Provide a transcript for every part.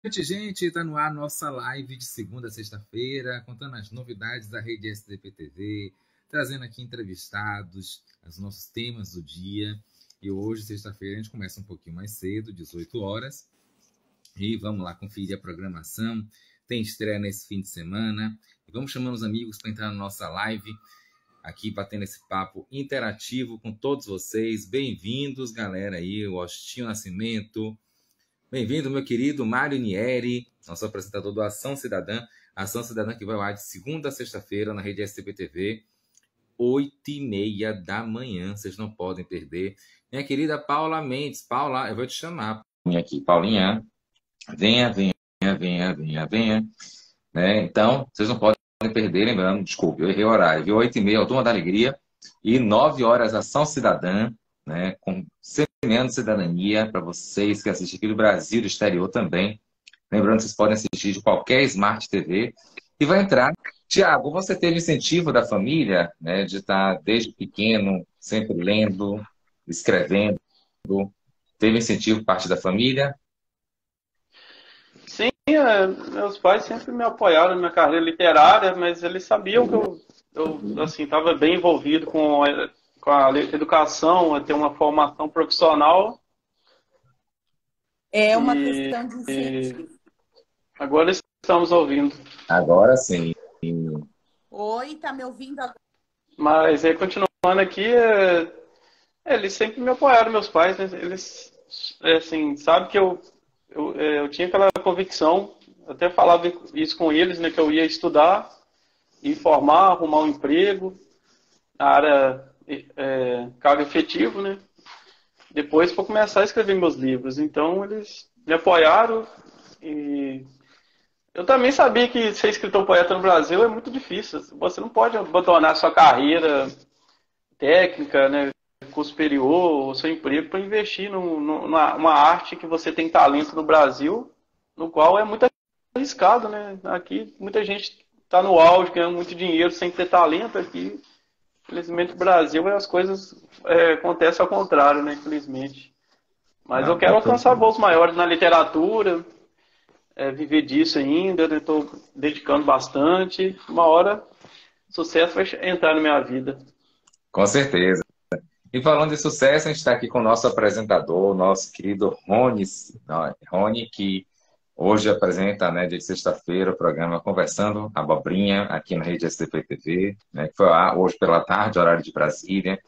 Noite, gente. Está no ar nossa live de segunda a sexta-feira, contando as novidades da rede SDP TV, trazendo aqui entrevistados, os nossos temas do dia. E hoje, sexta-feira, a gente começa um pouquinho mais cedo, 18 horas. E vamos lá conferir a programação. Tem estreia nesse fim de semana. E vamos chamando os amigos para entrar na nossa live, aqui batendo esse papo interativo com todos vocês. Bem-vindos, galera aí, o Agostinho Nascimento. Bem-vindo, meu querido Mário Nieri, nosso apresentador do Ação Cidadã. Ação Cidadã que vai lá de segunda a sexta-feira na rede STP TV, 8h30 da manhã. Vocês não podem perder. Minha querida Paula Mendes. Paula, eu vou te chamar. Aqui, Paulinha. Venha. Né? Então, vocês não podem perder, lembrando, desculpe, eu errei o horário. Viu? 8h30, Turma da Alegria. E 9 horas, Ação Cidadã, né? Com semeando cidadania para vocês que assistem aqui do Brasil e do exterior também. Lembrando que vocês podem assistir de qualquer Smart TV. E vai entrar. Tiago, você teve incentivo da família, né? De estar desde pequeno, sempre lendo, escrevendo. Teve incentivo por parte da família? Sim, meus pais sempre me apoiaram na minha carreira literária, mas eles sabiam que eu assim, estava bem envolvido com a educação, a ter uma formação profissional. É uma questão de incentivo. Agora estamos ouvindo. Agora sim. Oi, tá me ouvindo agora? Mas continuando aqui, eles sempre me apoiaram, meus pais, né? Eles, assim, sabem que eu tinha aquela convicção, até falava isso com eles, né, que eu ia estudar, me formar, arrumar um emprego na área, cargo efetivo, né? Depois vou começar a escrever meus livros. Então eles me apoiaram e eu também sabia que ser escritor poeta no Brasil é muito difícil. Você não pode abandonar sua carreira técnica, né, curso superior, ou seu emprego para investir numa arte que você tem talento no Brasil, no qual é muito arriscado, né? Aqui muita gente está no auge, ganhando muito dinheiro sem ter talento. Aqui, infelizmente, no Brasil as coisas acontecem ao contrário, né? Infelizmente. Mas eu quero alcançar voos maiores na literatura, viver disso ainda, estou dedicando bastante. Uma hora, sucesso vai entrar na minha vida. Com certeza. E falando de sucesso, a gente está aqui com o nosso apresentador, nosso querido Rony, que hoje apresenta, né, de sexta-feira, o programa Conversando Abobrinha, aqui na rede STP TV, né, que foi lá hoje pela tarde, horário de Brasília.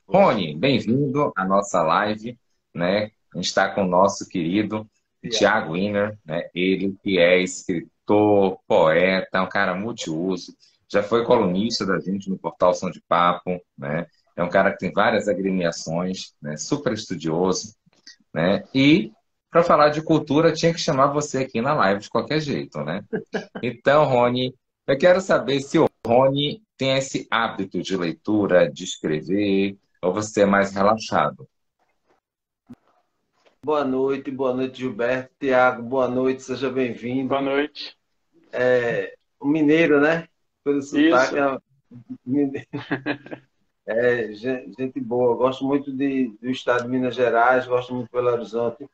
Rony, bem-vindo à nossa live, né? A gente está com o nosso querido Tiago Winer, né? Ele que é escritor, poeta, um cara multiuso, já foi colunista da gente no portal Som de Papo, né? É um cara que tem várias agremiações, né? Super estudioso, né? E para falar de cultura, tinha que chamar você aqui na live de qualquer jeito, né? Então, Rony, eu quero saber se o Rony tem esse hábito de leitura, de escrever, ou você é mais relaxado? Boa noite, Gilberto. Tiago, boa noite, seja bem-vindo. Boa noite. O mineiro, né? Pelo sotaque, gente boa. Gosto muito do estado de Minas Gerais, gosto muito do Belo Horizonte.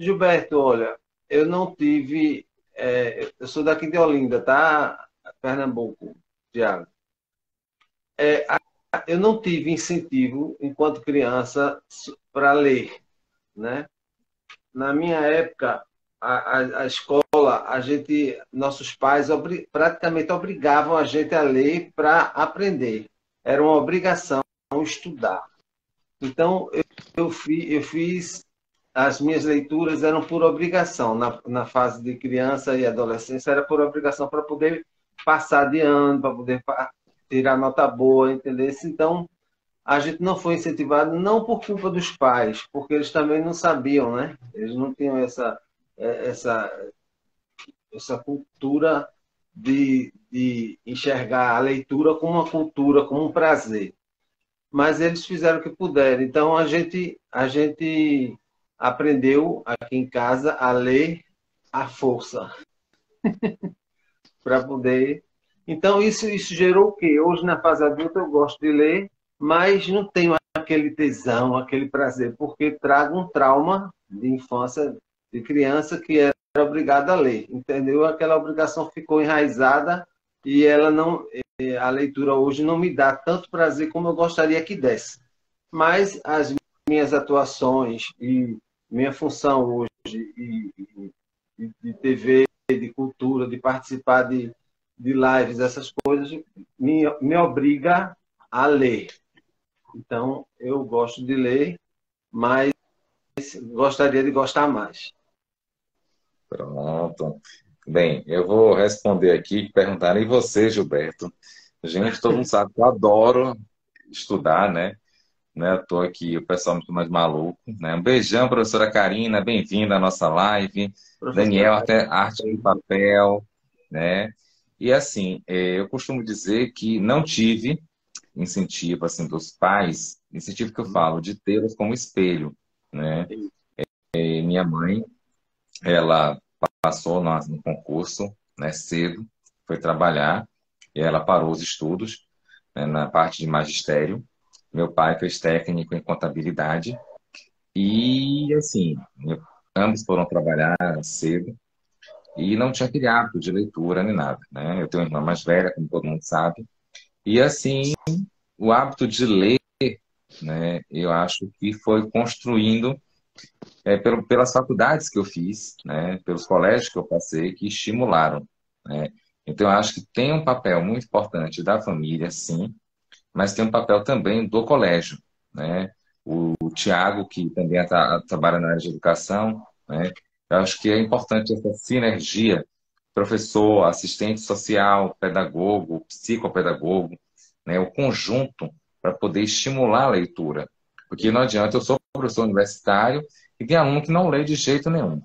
Gilberto, olha, eu não tive... eu sou daqui de Olinda, tá? Pernambuco, Tiago. Eu não tive incentivo, enquanto criança, para ler, né? Na minha época, a escola, nossos pais praticamente obrigavam a gente a ler para aprender. Era uma obrigação estudar. Então, eu fiz, as minhas leituras eram por obrigação. Na fase de criança e adolescência, era por obrigação para poder passar de ano, para poder tirar nota boa, entendeu? Então, a gente não foi incentivado, não por culpa dos pais, porque eles também não sabiam, né? Eles não tinham essa cultura de enxergar a leitura como uma cultura, como um prazer. Mas eles fizeram o que puderam. Então, a gente aprendeu aqui em casa a ler à força. Para poder... Então, isso gerou o quê? Hoje, na fase adulta, eu gosto de ler, mas não tenho aquele tesão, aquele prazer, porque trago um trauma de infância, de criança, que era obrigado a ler, entendeu? Aquela obrigação ficou enraizada e ela não, a leitura hoje não me dá tanto prazer como eu gostaria que desse. Mas as minhas atuações e minha função hoje de TV, de cultura, de participar de lives, essas coisas, me obriga a ler. Então, eu gosto de ler, mas gostaria de gostar mais. Pronto. Bem, eu vou responder aqui, perguntar, e você, Gilberto? Gente, todo mundo sabe que eu adoro estudar, né? Né? Eu tô aqui, o pessoal muito mais maluco, né? Um beijão, professora Karina, bem-vinda à nossa live. Daniel, Professor, até arte de papel, né? E assim, eu costumo dizer que não tive incentivo assim dos pais, incentivo que eu falo de tê-los como espelho, né? E minha mãe, ela passou no concurso, né, cedo, foi trabalhar e ela parou os estudos, né, na parte de magistério. Meu pai fez técnico em contabilidade e, assim, ambos foram trabalhar cedo e não tinha aquele hábito de leitura nem nada, né? Eu tenho uma irmã mais velha, como todo mundo sabe, e, assim, o hábito de ler, né, eu acho que foi construindo pelas faculdades que eu fiz, né, pelos colégios que eu passei, que estimularam, né? Então, eu acho que tem um papel muito importante da família, sim, mas tem um papel também do colégio, né? O Tiago, que também trabalha na área de educação, né? Eu acho que é importante essa sinergia, professor, assistente social, pedagogo, psicopedagogo, né? O conjunto para poder estimular a leitura. Porque não adianta, eu sou professor universitário e tem aluno que não lê de jeito nenhum.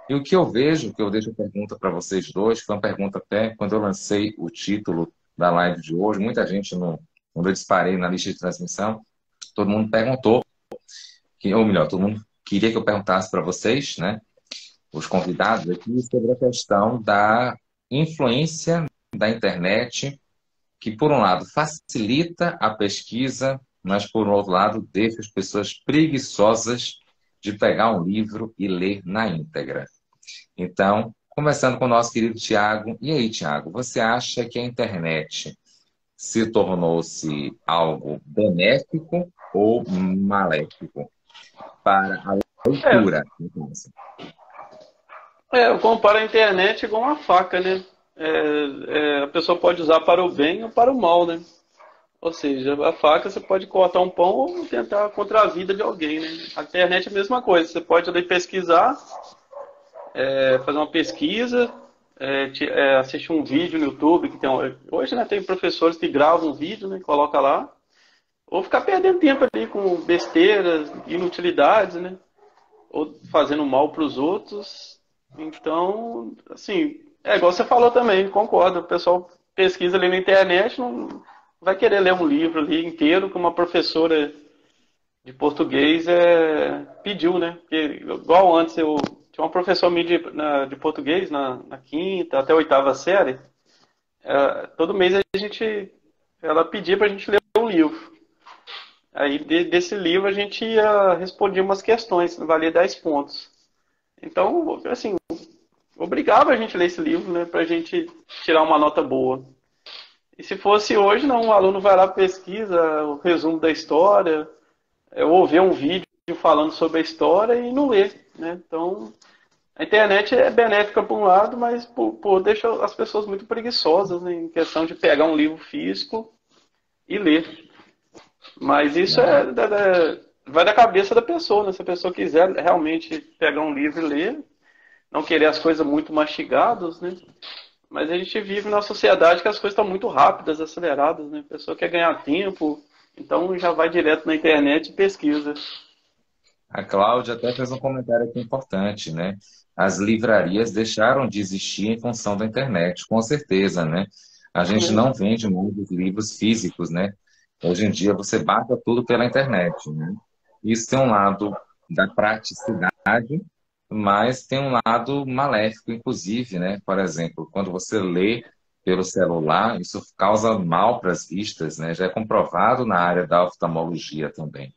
E o que eu vejo, que eu deixo a pergunta para vocês dois, foi uma pergunta até quando eu lancei o título da live de hoje, muita gente não, quando eu disparei na lista de transmissão, todo mundo perguntou, ou melhor, todo mundo queria que eu perguntasse para vocês, né, os convidados aqui, sobre a questão da influência da internet, que, por um lado, facilita a pesquisa, mas, por outro lado, deixa as pessoas preguiçosas de pegar um livro e ler na íntegra. Então, começando com o nosso querido Tiago. E aí, Tiago, você acha que a internet se tornou-se algo benéfico ou maléfico para a É, leitura? eu comparo a internet igual uma faca, né? A pessoa pode usar para o bem ou para o mal, né? Ou seja, a faca você pode cortar um pão ou tentar contra a vida de alguém, né? A internet é a mesma coisa. Você pode ali pesquisar, fazer uma pesquisa, assistir um vídeo no YouTube que tem hoje, né, tem professores que gravam um vídeo, né, coloca lá, ou ficar perdendo tempo ali com besteiras, inutilidades, né, ou fazendo mal para os outros. Então, assim, é igual você falou também, concordo. O pessoal pesquisa ali na internet, não vai querer ler um livro ali inteiro que uma professora de português pediu, né? Porque, igual antes, eu tinha uma professora minha de português na quinta até a oitava série. Todo mês ela pedia pra gente ler um livro. Aí desse livro a gente respondia umas questões, valia 10 pontos. Então, assim, obrigava a gente a ler esse livro, né? Pra gente tirar uma nota boa. E se fosse hoje, não, o aluno vai lá, pesquisa o resumo da história, ou vê um vídeo falando sobre a história e não lê, né? Então, a internet é benéfica por um lado, mas deixa as pessoas muito preguiçosas, né, em questão de pegar um livro físico e ler. Mas isso vai da cabeça da pessoa, né? Se a pessoa quiser realmente pegar um livro e ler, não querer as coisas muito mastigadas, né? Mas a gente vive numa sociedade que as coisas estão muito rápidas, aceleradas, né? A pessoa quer ganhar tempo, então já vai direto na internet e pesquisa. A Cláudia até fez um comentário aqui importante, né? As livrarias deixaram de existir em função da internet, com certeza, né? A gente não vende mais os livros físicos, né? Hoje em dia você baixa tudo pela internet, né? Isso tem um lado da praticidade, mas tem um lado maléfico, inclusive, né? Por exemplo, quando você lê pelo celular, isso causa mal para as vistas, né? Já é comprovado na área da oftalmologia também.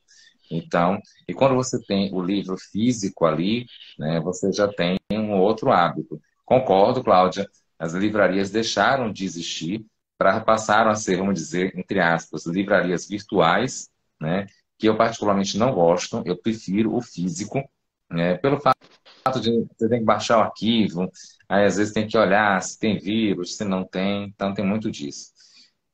Então, e quando você tem o livro físico ali, né, você já tem um outro hábito. Concordo, Cláudia, as livrarias deixaram de existir para passaram a ser, vamos dizer, entre aspas, livrarias virtuais, né, que eu particularmente não gosto, eu prefiro o físico, né, pelo fato de você tem que baixar o arquivo, aí às vezes tem que olhar se tem vírus, se não tem, então tem muito disso.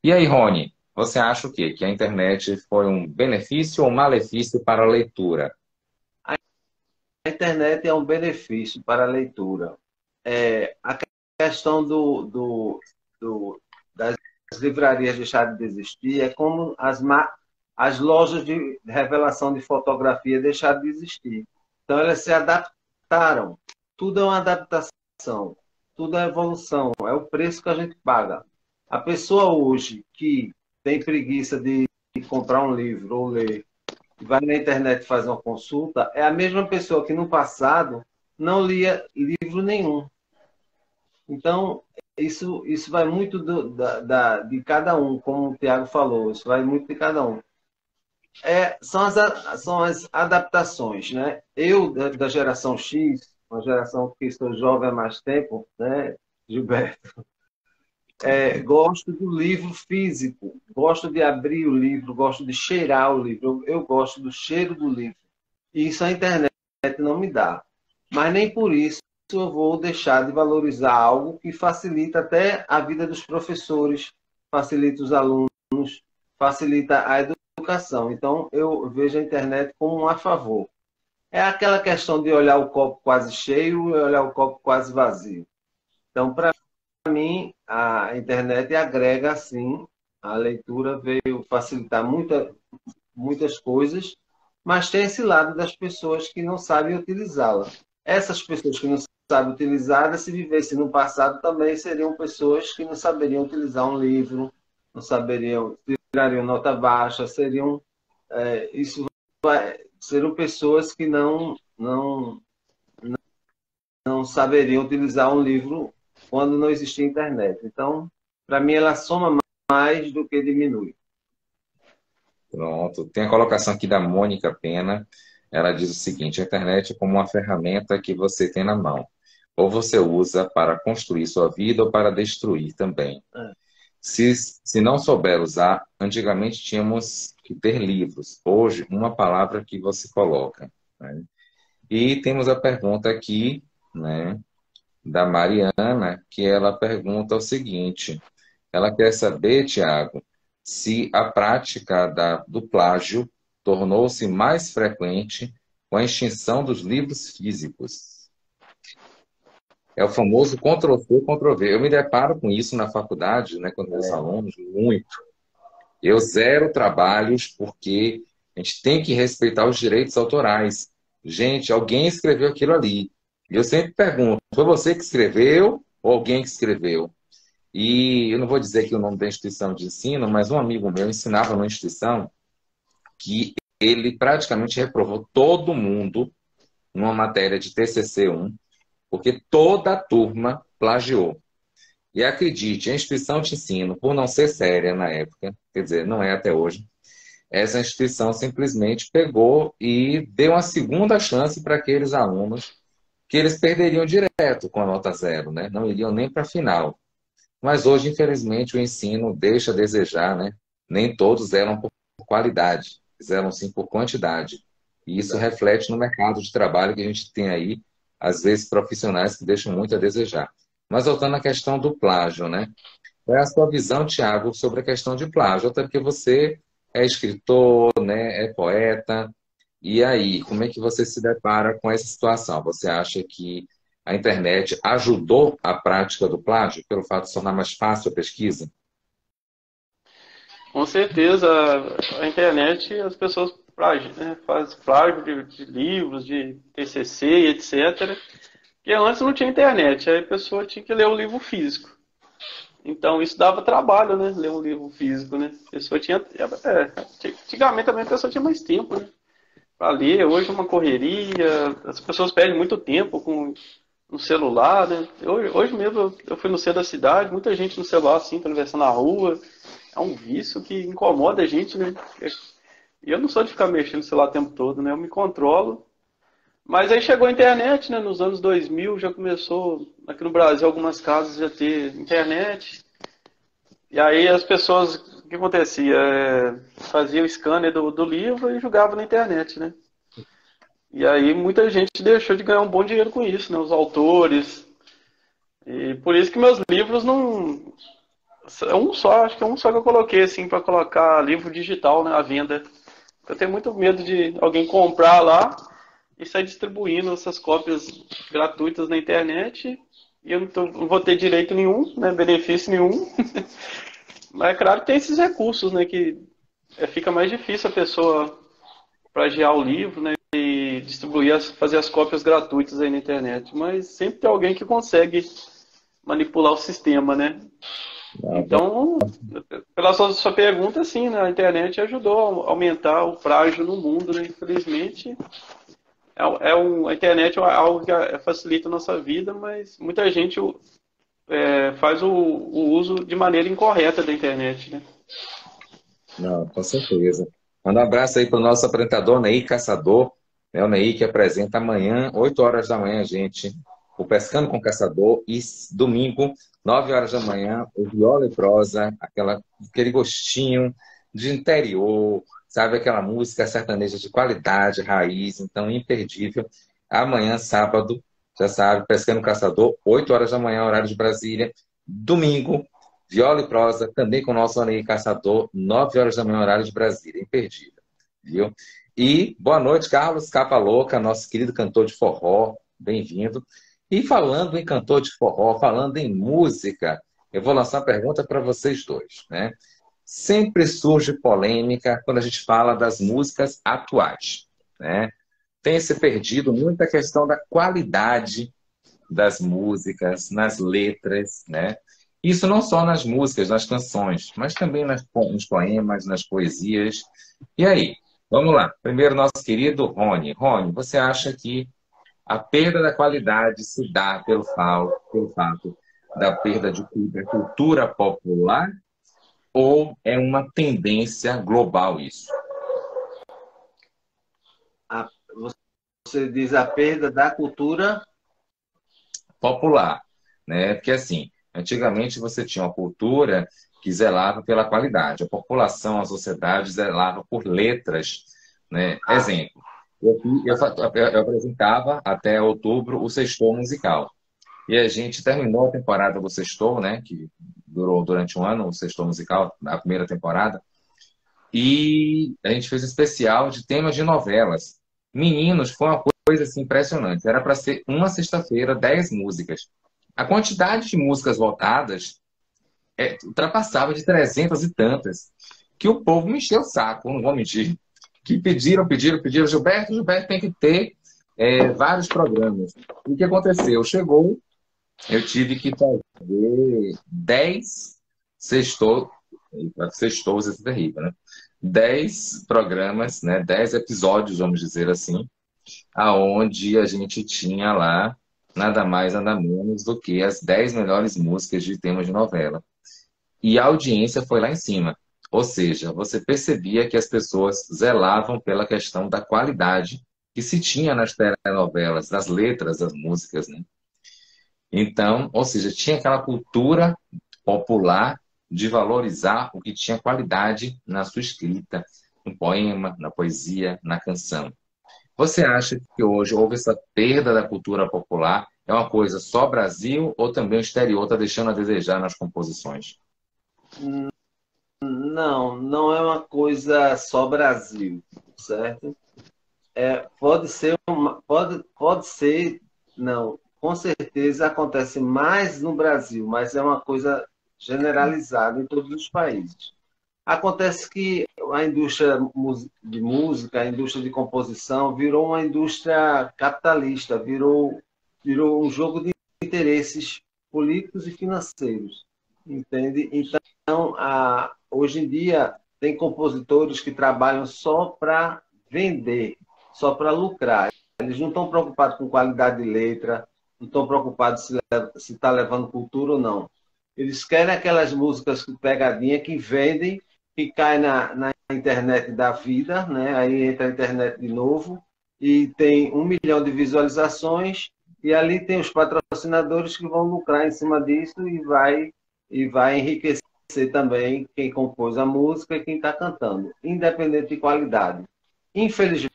E aí, Rony, você acha o quê? Que a internet foi um benefício ou um malefício para a leitura? A internet é um benefício para a leitura. A questão das livrarias deixarem de existir é como as lojas de revelação de fotografia deixaram de existir. Então, elas se adaptaram. Tudo é uma adaptação, tudo é evolução, é o preço que a gente paga. A pessoa hoje que tem preguiça de comprar um livro ou ler, vai na internet e faz uma consulta, é a mesma pessoa que no passado não lia livro nenhum. Então, isso vai muito de cada um, como o Tiago falou, isso vai muito de cada um. São as adaptações, né? Eu, da geração X, uma geração que sou jovem há mais tempo, né, Gilberto? Gosto do livro físico, gosto de abrir o livro, gosto de cheirar o livro, eu gosto do cheiro do livro. E isso a internet não me dá. Mas nem por isso eu vou deixar de valorizar algo que facilita até a vida dos professores, facilita os alunos, facilita a educação. Então, eu vejo a internet como um a favor. É aquela questão de olhar o copo quase cheio e olhar o copo quase vazio. Então, para mim, a internet agrega, sim, a leitura veio facilitar muitas coisas, mas tem esse lado das pessoas que não sabem utilizá-la. Essas pessoas que não sabem utilizá-la, se vivessem no passado, também seriam pessoas que não saberiam utilizar um livro, não saberiam, tirariam nota baixa, seriam seriam pessoas que não saberiam utilizar um livro quando não existia internet. Então, para mim, ela soma mais do que diminui. Pronto. Tem a colocação aqui da Mônica Pena. Ela diz o seguinte: a internet é como uma ferramenta que você tem na mão. Ou você usa para construir sua vida ou para destruir também. Se não souber usar, antigamente tínhamos que ter livros. Hoje, uma palavra que você coloca. Né? E temos a pergunta aqui, né, da Mariana, que ela pergunta o seguinte: ela quer saber, Tiago, se a prática do plágio tornou-se mais frequente com a extinção dos livros físicos. É o famoso Ctrl-C, Ctrl-V. Eu me deparo com isso na faculdade, né, com meus alunos, muito. Eu zero trabalhos porque a gente tem que respeitar os direitos autorais. Gente, alguém escreveu aquilo ali. E eu sempre pergunto, foi você que escreveu ou alguém que escreveu? E eu não vou dizer aqui o nome da instituição de ensino, mas um amigo meu ensinava numa instituição que ele praticamente reprovou todo mundo numa matéria de TCC1, porque toda a turma plagiou. E acredite, a instituição de ensino, por não ser séria na época, quer dizer, não é até hoje, essa instituição simplesmente pegou e deu uma segunda chance para aqueles alunos que eles perderiam direto com a nota zero, né? Não iriam nem para a final. Mas hoje, infelizmente, o ensino deixa a desejar, né? Nem todos zeram por qualidade, zeram sim por quantidade. E isso reflete no mercado de trabalho que a gente tem aí, às vezes, profissionais que deixam muito a desejar. Mas voltando à questão do plágio, né? Qual é a sua visão, Tiago, sobre a questão de plágio? Até porque você é escritor, né? É poeta. E aí, como é que você se depara com essa situação? Você acha que a internet ajudou a prática do plágio pelo fato de se tornar mais fácil a pesquisa? Com certeza, a internet, as pessoas né, fazem plágio de livros, de TCC, etc. Porque antes não tinha internet, aí a pessoa tinha que ler o livro físico. Então isso dava trabalho, né? Ler um livro físico, né? A pessoa tinha. Antigamente também a pessoa tinha mais tempo, né? Para ler, hoje é uma correria, as pessoas perdem muito tempo no celular, né? Hoje mesmo eu fui no centro da cidade, muita gente no celular assim, atravessando a rua. É um vício que incomoda a gente, né? E eu não sou de ficar mexendo no celular o tempo todo, né? Eu me controlo. Mas aí chegou a internet, né? Nos anos 2000 já começou, aqui no Brasil, algumas casas já ter internet. E aí as pessoas, o que acontecia? Fazia o scanner do livro e jogava na internet, né? E aí muita gente deixou de ganhar um bom dinheiro com isso, né? Os autores. E por isso que meus livros não... É um só, acho que é um só que eu coloquei, assim, para colocar livro digital, né, à venda. Eu tenho muito medo de alguém comprar lá e sair distribuindo essas cópias gratuitas na internet e eu não vou ter direito nenhum, né, benefício nenhum. Mas é claro que tem esses recursos, né, que fica mais difícil a pessoa plagiar o livro, né, e distribuir, fazer as cópias gratuitas aí na internet. Mas sempre tem alguém que consegue manipular o sistema, né? Então, pela sua pergunta, sim, né, a internet ajudou a aumentar o plágio no mundo, né? Infelizmente, a internet é algo que facilita a nossa vida, mas muita gente faz o uso de maneira incorreta da internet, né? Não, com certeza. Manda um abraço aí para o nosso apresentador, Ney Caçador, né? O Ney que apresenta amanhã, 8 horas da manhã, gente, o Pescando com Caçador, e domingo, 9 horas da manhã, o Viola e Prosa, aquele gostinho de interior, sabe? Aquela música sertaneja de qualidade, raiz, então imperdível. Amanhã, sábado, já sabe, Pescando com Caçador, 8 horas da manhã, horário de Brasília. Domingo, Viola e Prosa, também com o nosso Ney Caçador, 9 horas da manhã, horário de Brasília, imperdível, viu? E boa noite, Carlos Capa Louca, nosso querido cantor de forró, bem-vindo. E falando em cantor de forró, falando em música, eu vou lançar uma pergunta para vocês dois, né? Sempre surge polêmica quando a gente fala das músicas atuais, né? Tem se perdido muita questão da qualidade das músicas, nas letras, né? Isso não só nas músicas, nas canções, mas também nos poemas, nas poesias. E aí? Vamos lá. Primeiro, nosso querido Rony. Rony, você acha que a perda da qualidade se dá pelo fato da perda da cultura popular ou é uma tendência global isso? Você diz a perda da cultura popular, né? Porque assim, antigamente você tinha uma cultura que zelava pela qualidade, a população, a sociedade zelava por letras, né? Exemplo, eu apresentava até outubro o Sextou Musical. E a gente terminou a temporada do Sextou, né? Que durou durante um ano, o Sextou Musical, na primeira temporada. E a gente fez um especial de temas de novelas. Meninos, foi uma coisa assim, impressionante. Era para ser uma sexta-feira, 10 músicas. A quantidade de músicas votadas ultrapassava de 300 e tantas. Que o povo me encheu o saco, não vou mentir. Que pediram. Gilberto tem que ter vários programas. E o que aconteceu? Chegou, eu tive que fazer 10 sextou, sextou, isso é terrível, né? 10 programas, né? 10 episódios, vamos dizer assim, aonde a gente tinha lá nada mais, nada menos do que as 10 melhores músicas de temas de novela. E a audiência foi lá em cima. Ou seja, você percebia que as pessoas zelavam pela questão da qualidade que se tinha nas telenovelas, nas letras das músicas, né? Então, ou seja, tinha aquela cultura popular de valorizar o que tinha qualidade na sua escrita, no poema, na poesia, na canção. Você acha que hoje houve essa perda da cultura popular? É uma coisa só Brasil ou também o exterior está deixando a desejar nas composições? Não, não é uma coisa só Brasil, certo? Pode ser, não, com certeza acontece mais no Brasil, mas é uma coisa generalizada em todos os países. Acontece que a indústria de música, a indústria de composição virou uma indústria capitalista, virou um jogo de interesses políticos e financeiros, entende? Então, hoje em dia, tem compositores que trabalham só para vender, só para lucrar. Eles não estão preocupados com qualidade de letra, não estão preocupados se está levando cultura ou não. Eles querem aquelas músicas pegadinha que vendem que cai na internet da vida, né? Aí entra a internet de novo e tem 1 milhão de visualizações e ali tem os patrocinadores que vão lucrar em cima disso e vai enriquecer também quem compôs a música e quem está cantando, independente de qualidade. Infelizmente,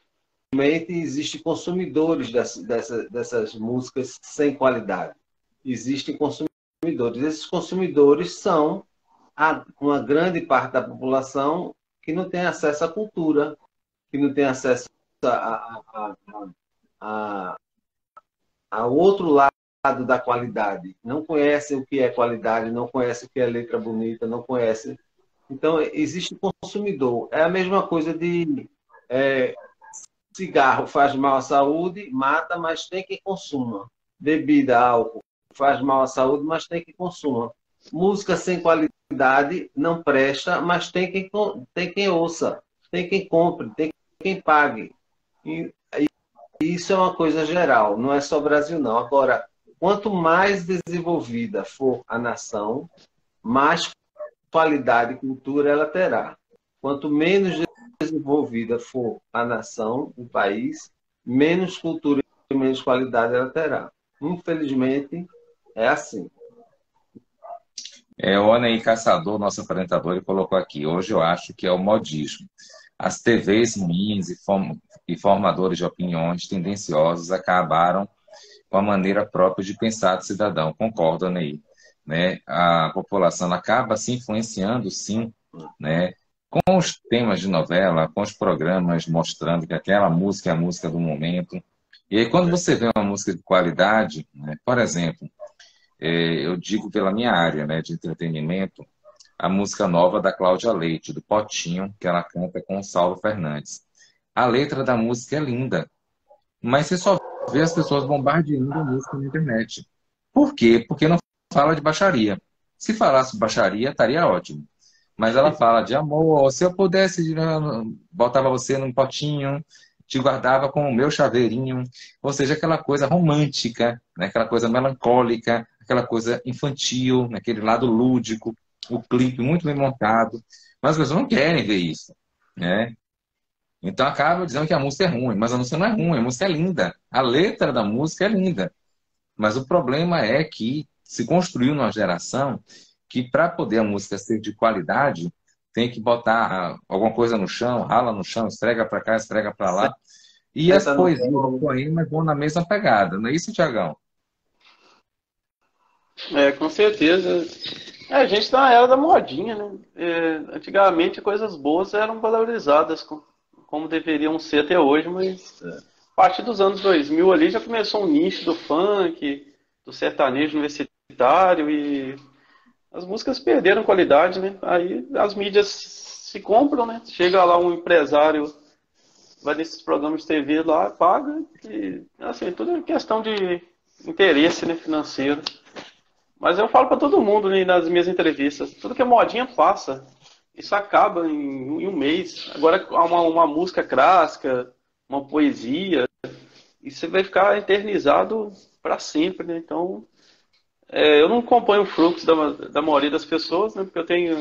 existem consumidores dessas músicas sem qualidade. Existem consumidores. Esses consumidores são uma grande parte da população que não tem acesso à cultura, que não tem acesso a, ao outro lado da qualidade. Não conhece o que é qualidade, não conhece o que é letra bonita, não conhece. Então, existe consumidor. É a mesma coisa de cigarro faz mal à saúde, mata, mas tem quem consuma. Bebida, álcool, faz mal à saúde, mas tem quem consuma. Música sem qualidade não presta, mas tem quem ouça, tem quem compre, tem quem pague. E isso é uma coisa geral, não é só Brasil, não. Agora, quanto mais desenvolvida for a nação, mais qualidade e cultura ela terá. Quanto menos desenvolvida for a nação, o país, menos cultura e menos qualidade ela terá. Infelizmente, é assim. O Anaí Caçador, nosso apresentador, ele colocou aqui. Hoje eu acho que é o modismo. As TVs ruins e formadores de opiniões tendenciosos acabaram com a maneira própria de pensar do cidadão. Concordo, Anaí. Né? A população acaba se influenciando, sim, né? Com os temas de novela, com os programas mostrando que aquela música é a música do momento. E aí, quando você vê uma música de qualidade, né? Por exemplo, eu digo pela minha área, né, de entretenimento, a música nova da Cláudia Leite, do Potinho, que ela canta com o Saulo Fernandes. A letra da música é linda, mas você só vê as pessoas bombardeando a música na internet. Por quê? Porque não fala de baixaria. Se falasse de baixaria, estaria ótimo. Mas ela fala de amor, se eu pudesse, botava você num potinho, te guardava com o meu chaveirinho. Ou seja, aquela coisa romântica, né? Aquela coisa melancólica, aquela coisa infantil, aquele lado lúdico, o clipe muito bem montado. Mas as pessoas não querem ver isso, né? Então acaba dizendo que a música é ruim, mas a música não é ruim, a música é linda. A letra da música é linda. Mas o problema é que se construiu numa geração que para poder a música ser de qualidade, tem que botar alguma coisa no chão, rala no chão, esfrega para cá, esfrega para lá. E as poesias, os poemas vão na mesma pegada, não é isso, Tiagão? Com certeza. A gente está na era da modinha, né? Antigamente coisas boas eram valorizadas como deveriam ser até hoje, mas a partir dos anos 2000 ali já começou um nicho do funk, do sertanejo universitário e as músicas perderam qualidade, né? Aí as mídias se compram, né? Chega lá um empresário, vai nesses programas de TV lá, paga e assim, tudo é questão de interesse, né, financeiro. Mas eu falo para todo mundo, né, nas minhas entrevistas, tudo que é modinha passa. Isso acaba em um mês. Agora uma música clássica, uma poesia, isso vai ficar eternizado para sempre, né? Então, eu não acompanho o fluxo da maioria das pessoas, né? Porque eu tenho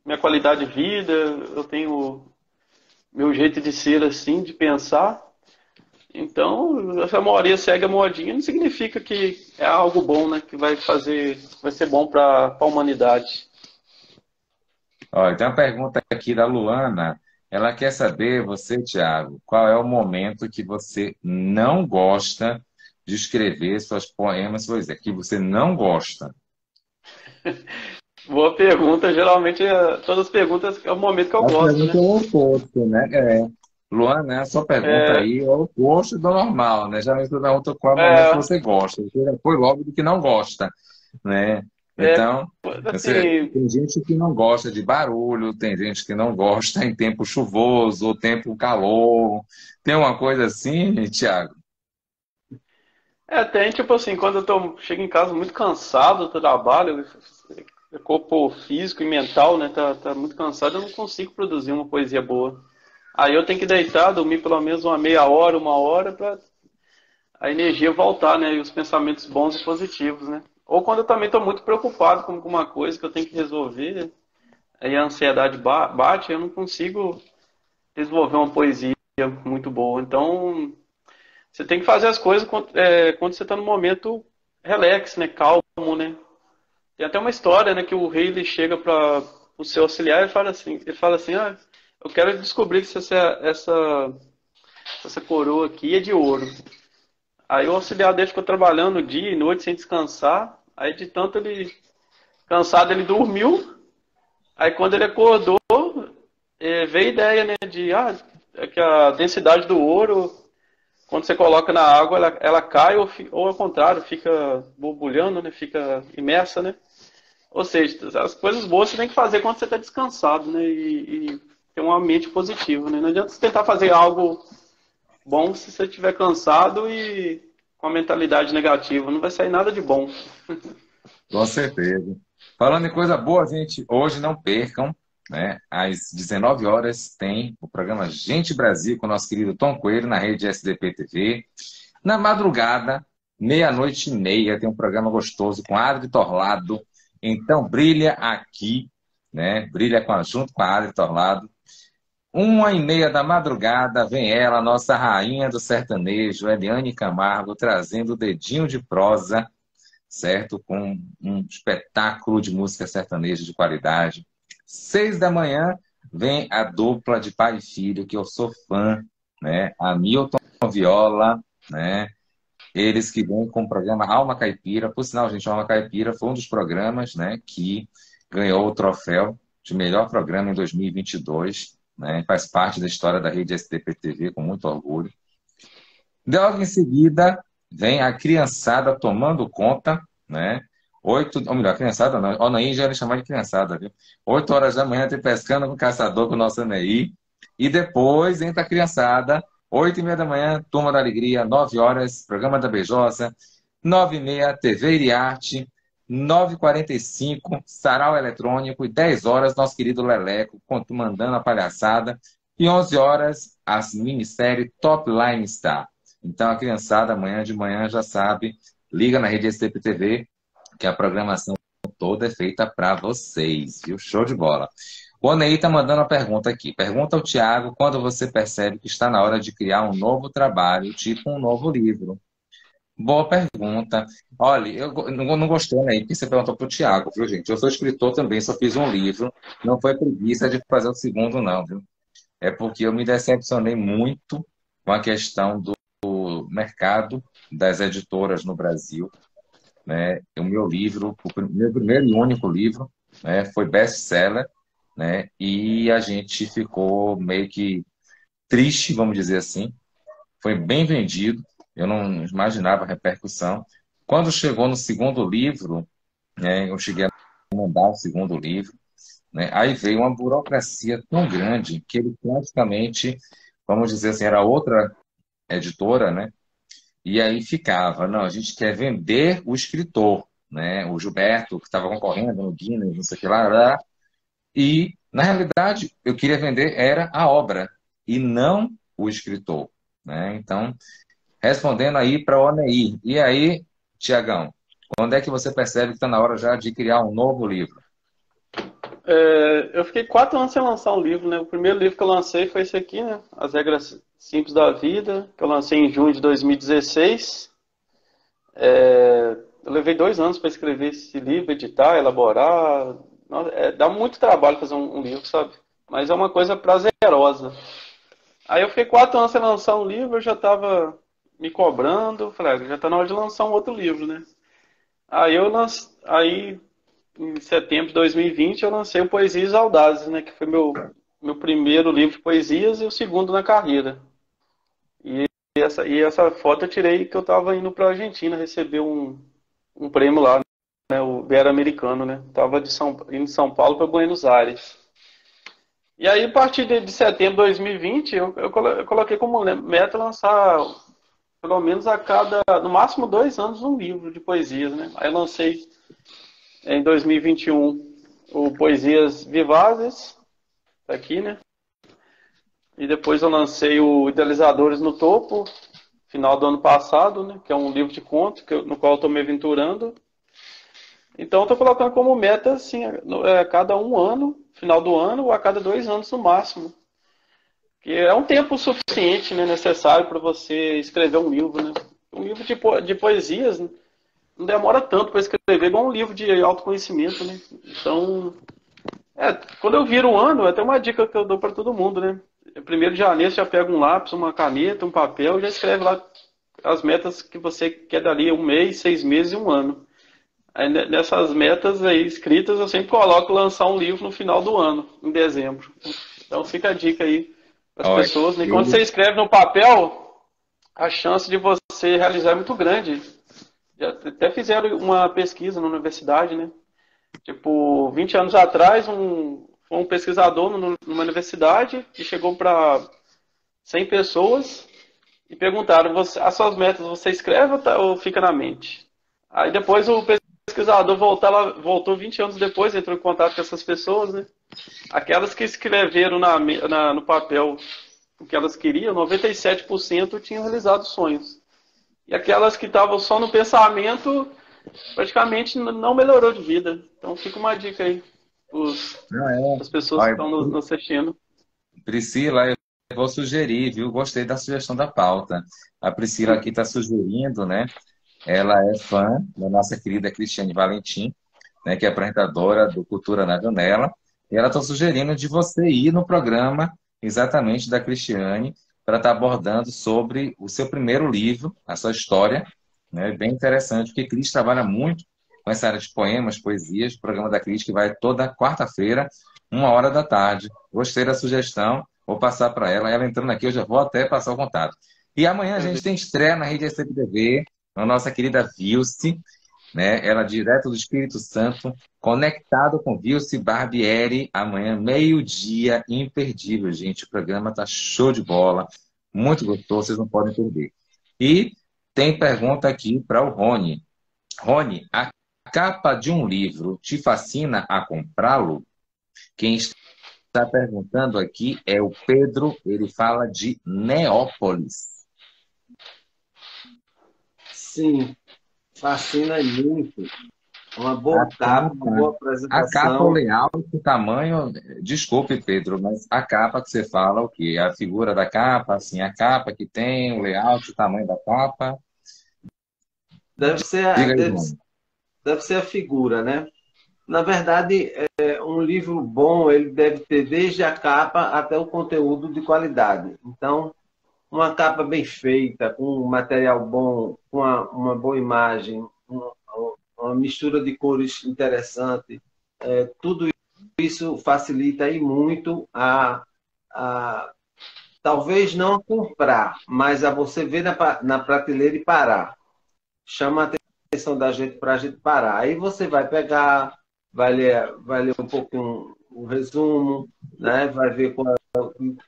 minha qualidade de vida, eu tenho meu jeito de ser assim, de pensar. Então, se a maioria segue a modinha, não significa que é algo bom, né? Que vai ser bom para a humanidade. Olha, tem uma pergunta aqui da Luana. Ela quer saber, você, Thiago, qual é o momento que você não gosta de escrever suas poemas, poesia, que você não gosta? Boa pergunta. Geralmente, todas as perguntas é o momento que eu gosto, né? É o oposto, né? Luana, a sua pergunta aí é o oposto do normal, né? Já me pergunta qual é o momento que você gosta. Você já foi logo do que não gosta, né? Então, assim, tem gente que não gosta de barulho, tem gente que não gosta em tempo chuvoso, ou tempo calor. Tem uma coisa assim, Thiago? tem tipo assim, quando chego em casa muito cansado do trabalho, o corpo físico e mental, né, tá muito cansado, eu não consigo produzir uma poesia boa. Aí eu tenho que deitar, dormir pelo menos uma meia hora, 1 hora, para a energia voltar, né, e os pensamentos bons e positivos, né. Ou quando eu também estou muito preocupado com alguma coisa que eu tenho que resolver, aí a ansiedade bate, eu não consigo desenvolver uma poesia muito boa. Então, você tem que fazer as coisas quando você está no momento relax, né? Calmo, né? Tem até uma história, né, que o rei ele chega para o seu auxiliar e fala assim, ah, eu quero descobrir se essa coroa aqui é de ouro. Aí o auxiliar dele ficou trabalhando dia e noite sem descansar. Aí de tanto ele cansado ele dormiu. Aí quando ele acordou, veio a ideia, né, é que a densidade do ouro, quando você coloca na água, ela cai ou ao contrário, fica borbulhando, né, fica imersa, né? Ou seja, as coisas boas você tem que fazer quando você está descansado, né? E ter uma mente positiva, né? Não adianta você tentar fazer algo bom se você estiver cansado e com a mentalidade negativa. Não vai sair nada de bom. Com certeza. Falando em coisa boa, gente, hoje não percam, né? Às 19 horas tem o programa Gente Brasil com o nosso querido Tom Coelho na rede SDP TV. Na madrugada, meia-noite e meia, tem um programa gostoso com Adri Torlado. Então, brilha aqui, né? Brilha junto com a Adri Torlado. 1h30 da madrugada, vem ela, nossa rainha do sertanejo, Eliane Camargo, trazendo o dedinho de prosa, certo? Com um espetáculo de música sertaneja de qualidade. 6 da manhã, vem a dupla de pai e filho, que eu sou fã, né? Hamilton Viola, né? Eles que vêm com o programa Alma Caipira. Por sinal, gente, Alma Caipira foi um dos programas, né, que ganhou o troféu de melhor programa em 2022, né? Faz parte da história da rede STP-TV com muito orgulho. Logo em seguida, vem a criançada tomando conta, né? Ou melhor, criançada não, Onaí já era chamada de criançada, viu? 8 horas da manhã tem Pescando com o Caçador com o nosso Anaí. E depois entra a criançada, 8h30 da manhã, Turma da Alegria, 9 horas, Programa da Beijosa, 9h30, TV e Arte, 9h45, Sarau Eletrônico, e 10 horas, nosso querido Leleco, mandando a palhaçada, e 11 horas, a minissérie Top Line Star. Então a criançada, amanhã de manhã, já sabe, liga na rede STP TV, que a programação toda é feita para vocês, viu? Show de bola. O Onei está mandando uma pergunta aqui. Pergunta ao Tiago quando você percebe que está na hora de criar um novo trabalho, tipo um novo livro. Boa pergunta. Olha, eu não gostei, né? Porque você perguntou para o Tiago, viu, gente? Eu sou escritor também, só fiz um livro. Não foi preguiça de fazer o segundo, não, viu? É porque eu me decepcionei muito com a questão do mercado das editoras no Brasil, né? O meu livro, o meu primeiro e único livro, né, foi best-seller, né? E a gente ficou meio que triste, vamos dizer assim. Foi bem vendido, eu não imaginava a repercussão. Quando chegou no segundo livro, né, eu cheguei a mandar o segundo livro, né? Aí veio uma burocracia tão grande que ele praticamente, vamos dizer assim, era outra editora, né? E aí ficava, não, a gente quer vender o escritor, né? O Gilberto, que estava concorrendo no Guinness, não sei o que lá. E, na realidade, eu queria vender era a obra, e não o escritor, né? Então, respondendo aí para o Oneir. E aí, Tiagão, quando é que você percebe que está na hora já de criar um novo livro? Eu fiquei 4 anos sem lançar um livro, né? O primeiro livro que eu lancei foi esse aqui, né? As Regras Simples da Vida, que eu lancei em junho de 2016. Eu levei 2 anos para escrever esse livro, editar, elaborar. Dá muito trabalho fazer um livro, sabe? Mas é uma coisa prazerosa. Aí eu fiquei 4 anos sem lançar um livro, eu já estava me cobrando. Falei, já está na hora de lançar um outro livro, né? Aí em setembro de 2020 eu lancei o Poesias Audazes, né? Que foi meu primeiro livro de poesias e o segundo na carreira. E essa foto eu tirei que eu estava indo para a Argentina receber um prêmio lá, né? O Ibero-Americano, né? Estava indo de São Paulo para Buenos Aires. E aí, a partir de setembro de 2020, eu coloquei como meta lançar pelo menos no máximo 2 anos, um livro de poesias, né? Aí eu lancei em 2021 o Poesias Vivazes, tá aqui, né? E depois eu lancei o Idealizadores no Topo, final do ano passado, né? Que é um livro de conto no qual eu estou me aventurando. Então eu estou colocando como meta, assim, cada um ano final do ano ou a cada 2 anos no máximo. Que é um tempo suficiente, né, necessário para você escrever um livro, né? Um livro de poesias, né, não demora tanto para escrever igual um livro de autoconhecimento, né? Então, quando eu viro um ano, até uma dica que eu dou para todo mundo, né? 1º de janeiro, você já pega um lápis, uma caneta, um papel e já escreve lá as metas que você quer dali 1 mês, 6 meses e 1 ano. Aí, nessas metas aí escritas, eu sempre coloco lançar um livro no final do ano, em dezembro. Então fica a dica aí para as pessoas, né? Quando você escreve no papel, a chance de você realizar é muito grande. Já até fizeram uma pesquisa na universidade, né? Tipo, 20 anos atrás, foi um pesquisador numa universidade que chegou para 100 pessoas e perguntaram: as suas metas você escreve ou fica na mente? Aí depois o pesquisador voltou 20 anos depois, entrou em contato com essas pessoas, né? Aquelas que escreveram no papel o que elas queriam, 97% tinham realizado sonhos. E aquelas que estavam só no pensamento, praticamente não melhorou de vida. Então fica uma dica aí para as pessoas que estão nos assistindo. Priscila, eu vou sugerir, viu? Gostei da sugestão da pauta. A Priscila aqui está sugerindo, né? Ela é fã da nossa querida Cristiane Valentim, né, que é apresentadora do Cultura na Janela. E ela está sugerindo de você ir no programa exatamente da Cristiane para estar abordando sobre o seu primeiro livro, a sua história. Né, bem interessante, porque Cris trabalha muito com essa área de poemas, poesias. O programa da Cris que vai toda quarta-feira, 1h da tarde. Gostei da sugestão, vou passar para ela. Ela entrando aqui, eu já vou até passar o contato. E amanhã a gente tem estreia na Rede SBTV, a nossa querida Vilce, né? Ela direto do Espírito Santo, conectado com Vilce Barbieri, amanhã, meio-dia, imperdível, gente. O programa tá show de bola, muito gostoso, vocês não podem perder. E tem pergunta aqui para o Rony. Rony, a capa de um livro te fascina a comprá-lo? Quem está perguntando aqui é o Pedro, ele fala de Neópolis. Sim, fascina muito. Uma boa capa, uma boa A capa, o apresentação. layout, o tamanho, desculpe, Pedro, mas a capa que você fala, o quê? A figura da capa, assim, a capa que tem, o layout, o tamanho da capa. Deve ser, Diga aí, deve, Rony. deve ser a figura, né? Na verdade, um livro bom, ele deve ter desde a capa até o conteúdo de qualidade. Então, uma capa bem feita, com um material bom, com uma boa imagem, uma mistura de cores interessante, tudo isso facilita aí muito talvez não a comprar, mas a você ver na prateleira e parar. Chama a atenção da gente para a gente parar. Aí você vai pegar, vai ler um pouquinho o resumo, né? Vai ver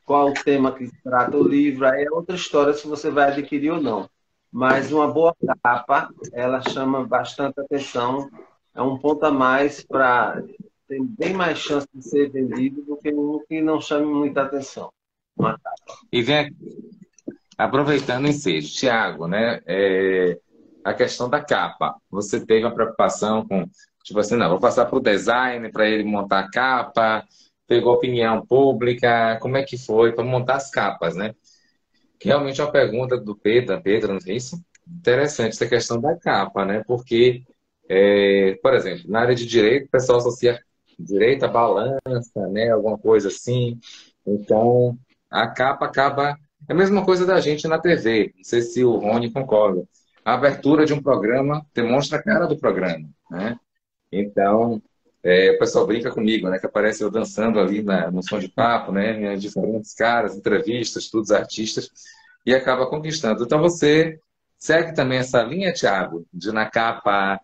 qual o tema que trata o livro. Aí é outra história se você vai adquirir ou não. Mas uma boa capa, ela chama bastante atenção. É um ponto a mais para ter bem mais chance de ser vendido do que um que não chame muita atenção. Uma capa. E vem aqui, aproveitando o ensejo, Tiago, né? A questão da capa. Você teve uma preocupação com, tipo assim, não, vou passar para o design para ele montar a capa, pegou opinião pública, como é que foi para montar as capas, né? Que realmente é uma pergunta do Pedro, não é isso? Interessante essa questão da capa, né? Porque, por exemplo, na área de direito, o pessoal associa direito à balança, né? Alguma coisa assim. Então, a capa acaba... É a mesma coisa da gente na TV. Não sei se o Rony concorda. A abertura de um programa demonstra a cara do programa, né? Então, o pessoal brinca comigo, né? Que aparece eu dançando ali no som de papo, né? Diferentes caras, entrevistas, todos artistas, e acaba conquistando. Então, você segue também essa linha, Thiago, de na capa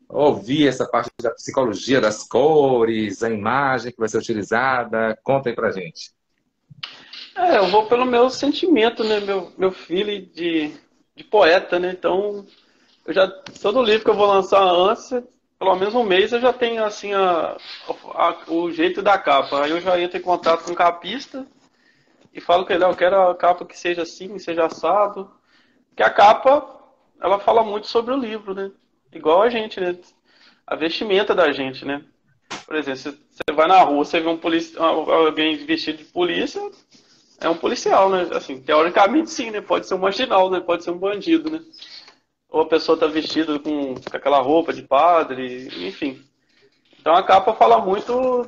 ouvir essa parte da psicologia das cores, a imagem que vai ser utilizada. Conta aí pra gente. Eu vou pelo meu sentimento, né? Meu feeling de poeta, né? Então, todo livro que eu vou lançar antes, pelo menos um mês, eu já tenho assim o jeito da capa. Aí eu já entro em contato com o capista e falo com ele: eu quero a capa que seja assim, seja assado. Porque a capa, ela fala muito sobre o livro, né? Igual a gente, né? A vestimenta da gente, né? Por exemplo, se você vai na rua, você vê alguém vestido de polícia, é um policial, né? Assim, teoricamente sim, né? Pode ser um marginal, né? Pode ser um bandido, né? Ou a pessoa tá vestida com aquela roupa de padre, enfim. Então a capa fala muito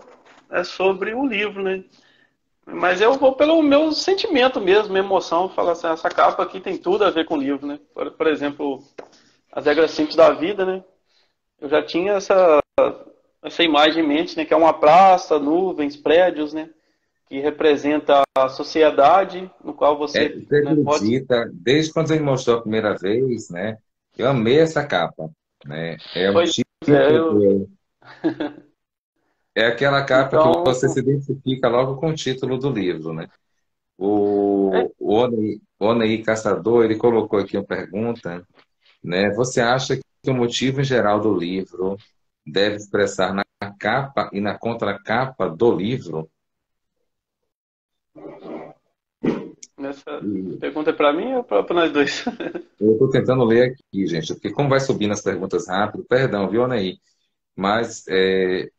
sobre o livro, né? Mas eu vou pelo meu sentimento mesmo, minha emoção, falar assim, essa capa aqui tem tudo a ver com o livro, né? Por exemplo, As Regras Simples da Vida, né? Eu já tinha essa imagem em mente, né? Que é uma praça, nuvens, prédios, né? Que representa a sociedade no qual você, Você né, pode... acredita, desde quando você me mostrou a primeira vez, né? Eu amei essa capa, né? É um Pois é, título, é aquela capa que então... você se identifica logo com o título do livro, né? O Onei Caçador, ele colocou aqui uma pergunta, né? Você acha que o motivo em geral do livro deve expressar na capa e na contracapa do livro? Essa pergunta é para mim ou para nós dois? Eu estou tentando ler aqui, gente, porque como vai subindo as perguntas rápido, perdão, viu, Onei? Mas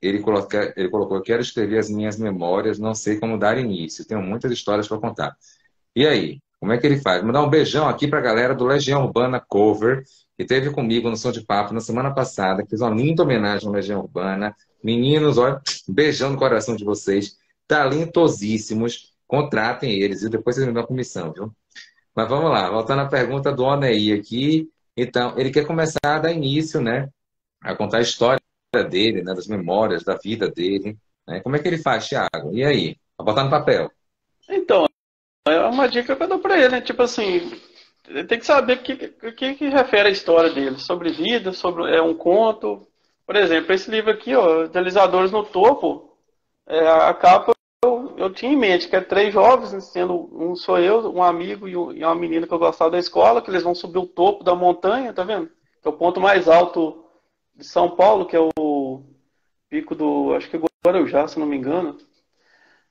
ele colocou, quero escrever as minhas memórias, não sei como dar início, tenho muitas histórias para contar. E aí, como é que ele faz? Mandar um beijão aqui para a galera do Legião Urbana Cover, que esteve comigo no Som de Papo na semana passada, que fez uma linda homenagem à Legião Urbana. Meninos, olha, um beijão no coração de vocês, talentosíssimos, contratem eles e depois vocês me dão a comissão, viu? Mas vamos lá, voltando à pergunta do Onei aqui. Então, ele quer começar a dar início, né, a contar a história dele, né, das memórias, da vida dele. Né? Como é que ele faz, Thiago? E aí? Vai botar no papel. Então, é uma dica que eu dou para ele, né? Tipo assim, ele tem que saber o que refere a história dele, sobre vida, sobre um conto. Por exemplo, esse livro aqui, ó, Idealizadores no Topo, a capa eu tinha em mente, que é três jovens, né, sendo um sou eu, um amigo e uma menina que eu gostava da escola, que eles vão subir o topo da montanha, tá vendo? Que é o ponto mais alto de São Paulo, que é o pico do, acho que é Guarujá, se não me engano.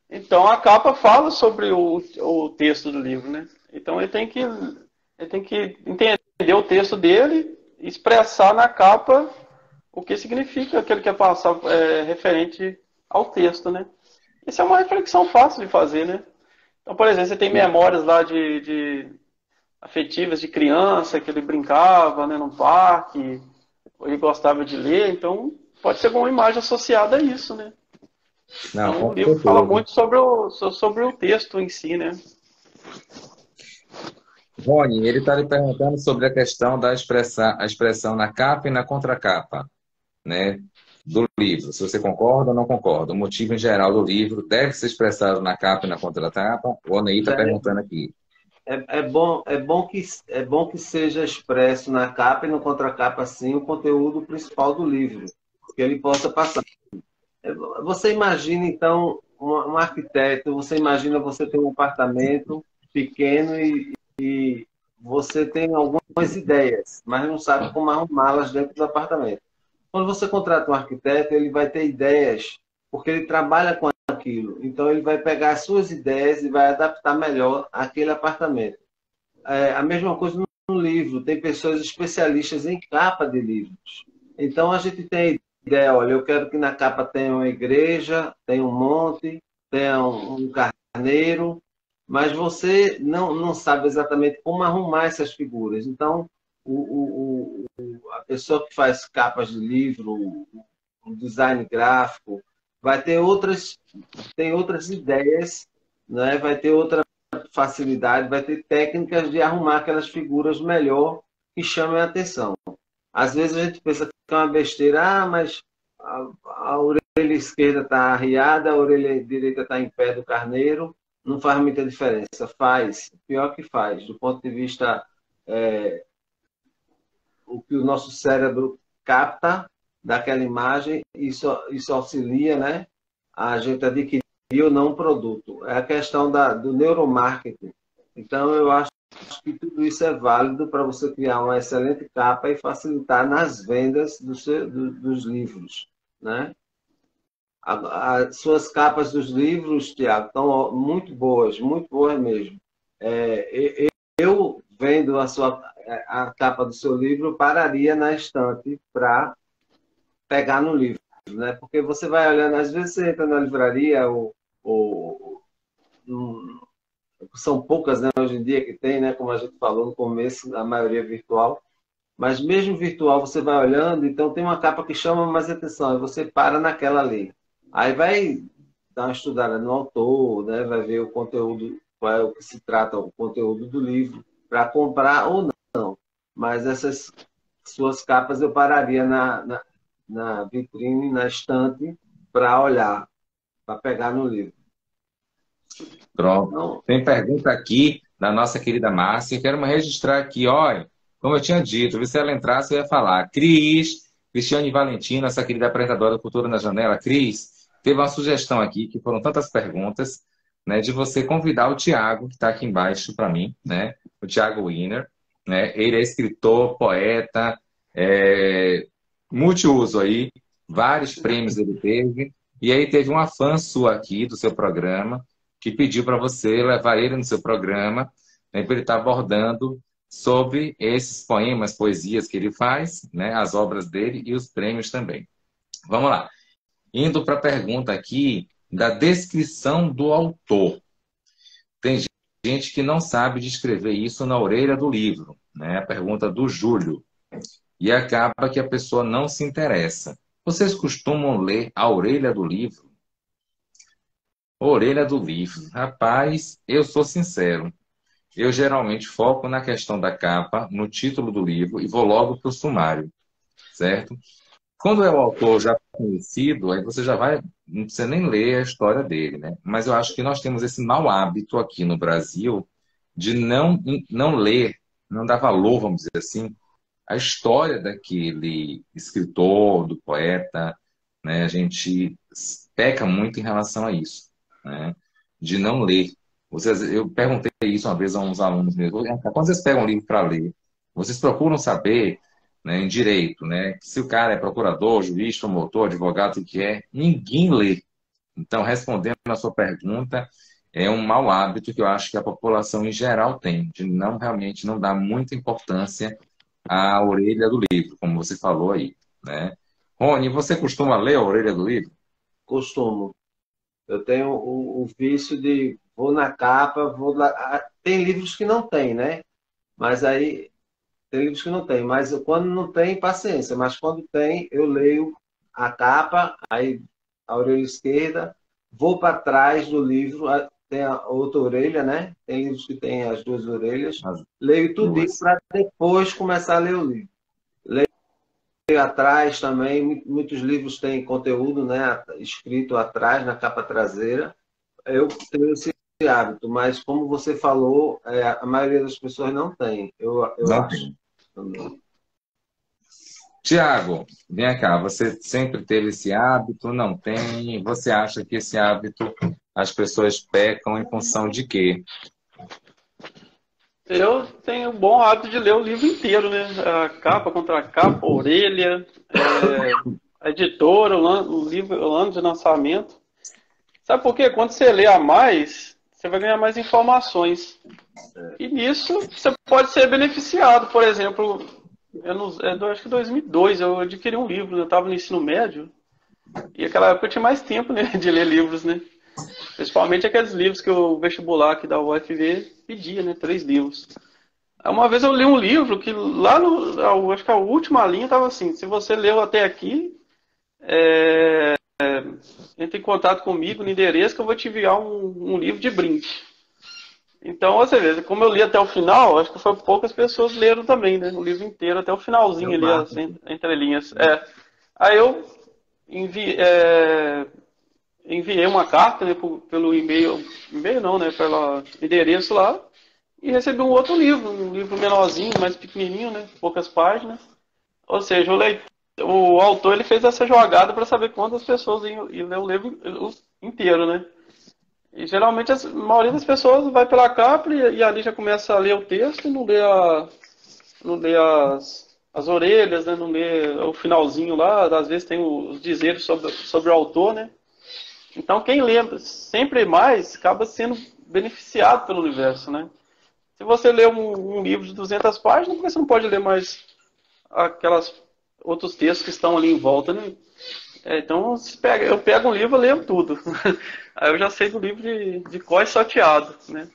Então a capa fala sobre o texto do livro, né? Então ele tem que entender o texto dele e expressar na capa o que significa que ele quer passar referente ao texto, né? Isso é uma reflexão fácil de fazer, né? Então, por exemplo, você tem memórias lá de afetivas de criança, que ele brincava, né, no parque, ou ele gostava de ler, então pode ser alguma imagem associada a isso, né? Não, Então o com livro fala certeza. muito sobre o texto em si, né? Rony, ele está lhe perguntando sobre a questão a expressão na capa e na contracapa, né, do livro. Se você concorda ou não concorda. O motivo em geral do livro deve ser expressado na capa e na contracapa. O Onei está perguntando aqui. É bom que seja expresso na capa e no contracapa, sim, o conteúdo principal do livro, que ele possa passar. Você imagina, então, um arquiteto, você imagina você tem um apartamento pequeno e você tem algumas ideias, mas não sabe como arrumá-las dentro do apartamento. Quando você contrata um arquiteto, ele vai ter ideias, porque ele trabalha com aquilo. Então, ele vai pegar as suas ideias e vai adaptar melhor aquele apartamento. A mesma coisa no livro. Tem pessoas especialistas em capa de livros. Então, a gente tem ideia, olha, eu quero que na capa tenha uma igreja, tenha um monte, tenha um carneiro, mas você não sabe exatamente como arrumar essas figuras. Então, a pessoa que faz capas de livro, o design gráfico, vai ter outras ideias, né? Vai ter outra facilidade, vai ter técnicas de arrumar aquelas figuras melhor que chamem a atenção. Às vezes a gente pensa que é uma besteira, mas a orelha esquerda está arriada, a orelha direita está em pé do carneiro, não faz muita diferença. Faz, pior que faz, do ponto de vista o que o nosso cérebro capta daquela imagem, isso auxilia, né, a gente adquirir ou não um produto. É a questão do neuromarketing. Então, eu acho que tudo isso é válido para você criar uma excelente capa e facilitar nas vendas dos livros, né? As suas capas dos livros, Tiago, estão muito boas mesmo. Eu vendo a capa do seu livro, pararia na estante para pegar no livro. livro, né? Porque você vai olhando, às vezes você entra na livraria, hum, são poucas, né, hoje em dia que tem, né? Como a gente falou no começo, a maioria é virtual. Mas mesmo virtual, você vai olhando, então tem uma capa que chama mais atenção, aí você para naquela ali. Aí vai dar uma estudada no autor, né? Vai ver o conteúdo, qual é o que se trata, o conteúdo do livro, para comprar ou não. Mas essas suas capas eu pararia na vitrine, na estante, para olhar, para pegar no livro. Pronto. Então, Tem pergunta aqui da nossa querida Márcia. Quero registrar aqui, olha, como eu tinha dito, se ela entrasse, eu ia falar. Cristiane Valentino, essa querida apresentadora da Cultura na Janela. Cris, teve uma sugestão aqui, que foram tantas perguntas, né, de você convidar o Tiago, que está aqui embaixo para mim, né, o Tiago Wiener, né, ele é escritor, poeta, multiuso aí, vários prêmios ele teve, e aí teve uma fã sua aqui do seu programa, que pediu para você levar ele no seu programa, né, para ele estar abordando sobre esses poemas, poesias que ele faz, né, as obras dele e os prêmios também. Vamos lá. Indo para a pergunta aqui da descrição do autor. Tem gente que não sabe descrever isso na orelha do livro, né? A pergunta do Júlio. E acaba que a pessoa não se interessa. Vocês costumam ler a orelha do livro? Orelha do livro. Rapaz, eu sou sincero. Eu geralmente foco na questão da capa, no título do livro e vou logo para o sumário, certo? Quando é o autor já conhecido, aí você já vai, não precisa nem ler a história dele, né? Mas eu acho que nós temos esse mau hábito aqui no Brasil de não ler, não dar valor, vamos dizer assim, à história daquele escritor, do poeta, né? A gente peca muito em relação a isso, né? De não ler. Eu perguntei isso uma vez a uns alunos meus. Quando vocês pegam um livro para ler, vocês procuram saber, né, em direito, né, se o cara é procurador, juiz, promotor, advogado, o que é, ninguém lê. Então, respondendo a sua pergunta, é um mau hábito que eu acho que a população em geral tem, de não realmente não dar muita importância à orelha do livro, como você falou aí, né? Rony, você costuma ler a orelha do livro? costumo. Eu tenho o vício de vou na capa, vou lá. Tem livros que não tem, né? Mas aí tem livros que não tem. Mas quando não tem, paciência. Mas quando tem, eu leio a capa, aí a orelha esquerda, vou para trás do livro, tem a outra orelha, né? Tem livros que tem as duas orelhas. As Leio tudo duas. isso para depois começar a ler o livro. Atrás também, muitos livros têm conteúdo, né, escrito atrás, na capa traseira. Eu tenho esse hábito, mas como você falou, a maioria das pessoas não tem, eu Não acho. tem. Também. Tiago, vem cá, você sempre teve esse hábito? Não tem? Você acha que esse hábito as pessoas pecam em função de quê? Eu tenho o bom hábito de ler o livro inteiro, né? A capa contra a capa, a orelha, a editora, o livro, o ano de lançamento. Sabe por quê? Quando você lê a mais, você vai ganhar mais informações. E nisso você pode ser beneficiado. Por exemplo, eu acho que em 2002 eu adquiri um livro, eu estava no ensino médio, e naquela época eu tinha mais tempo, né, de ler livros, né? Principalmente aqueles livros que o vestibular aqui da UFV pedia, né? 3 livros. Aí uma vez eu li um livro que lá no, acho que a última linha estava assim: se você leu até aqui, entre em contato comigo no endereço que eu vou te enviar um livro de brinde. Então, você vê, como eu li até o final, acho que foi poucas pessoas leram também, né? O livro inteiro, até o finalzinho ali, as entrelinhas. Aí eu enviei uma carta, né, pelo e-mail não, né, pelo endereço lá, e recebi um outro livro, um livro menorzinho, mais pequenininho, né, poucas páginas. Ou seja, o autor ele fez essa jogada para saber quantas pessoas iam ler o livro inteiro, né. E geralmente a maioria das pessoas vai pela capa e ali já começa a ler o texto e não lê as orelhas, né, não lê o finalzinho lá, às vezes tem os dizeres sobre o autor, né. Então, quem lê sempre mais acaba sendo beneficiado pelo universo, né? Se você lê um livro de 200 páginas, por que você não pode ler mais aquelas outros textos que estão ali em volta, né? Então, eu pego um livro, eu leio tudo. Aí eu já sei do livro de cor e salteado, né?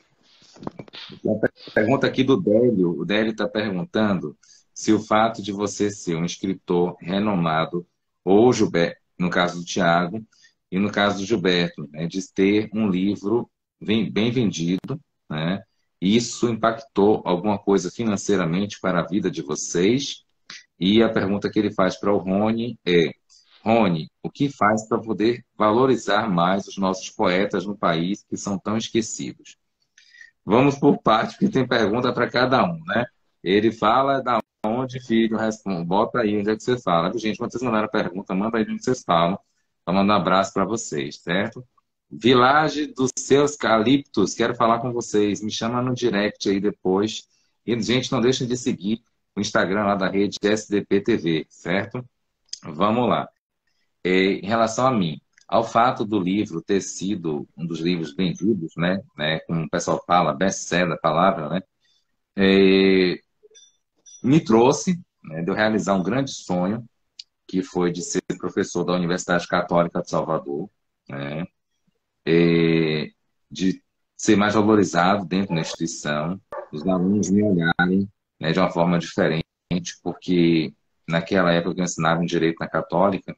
Uma pergunta aqui do Délio. O Délio está perguntando se o fato de você ser um escritor renomado, ou Gilberto, no caso do Tiago, e no caso do Gilberto, né, de ter um livro bem vendido, né, isso impactou alguma coisa financeiramente para a vida de vocês? E a pergunta que ele faz para o Rony é: Rony, o que faz para poder valorizar mais os nossos poetas no país que são tão esquecidos? Vamos por parte, porque tem pergunta para cada um, né? Ele fala da onde, filho, responde. Bota aí onde é que você fala. Gente, quando vocês mandaram a pergunta, manda aí onde vocês falam. Então, mando um abraço para vocês, certo? Village dos Seus Caliptos, quero falar com vocês. Me chama no direct aí depois. E, gente, não deixem de seguir o Instagram lá da rede SDP TV, certo? Vamos lá. Em relação a mim, ao fato do livro ter sido um dos livros vendidos, como o pessoal fala, best-seller, a palavra, né, me trouxe, né, de eu realizar um grande sonho, que foi de ser professor da Universidade Católica de Salvador, né, de ser mais valorizado dentro da instituição, os alunos me olharem, né, de uma forma diferente, porque naquela época que eu ensinava em Direito na Católica,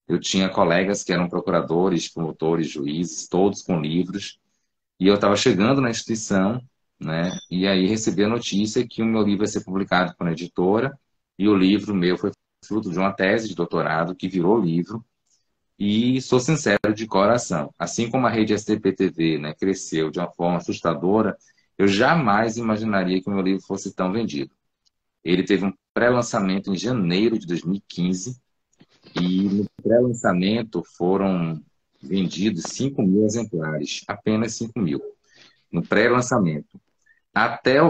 eu tinha colegas que eram procuradores, promotores, juízes, todos com livros, e eu estava chegando na instituição, né, e aí recebi a notícia que o meu livro ia ser publicado por uma editora, e o livro meu foi fruto de uma tese de doutorado que virou livro, e sou sincero de coração, assim como a rede STP-TV, né, cresceu de uma forma assustadora, eu jamais imaginaria que o meu livro fosse tão vendido. Ele teve um pré-lançamento em janeiro de 2015, e no pré-lançamento foram vendidos 5.000 exemplares, apenas 5.000, no pré-lançamento.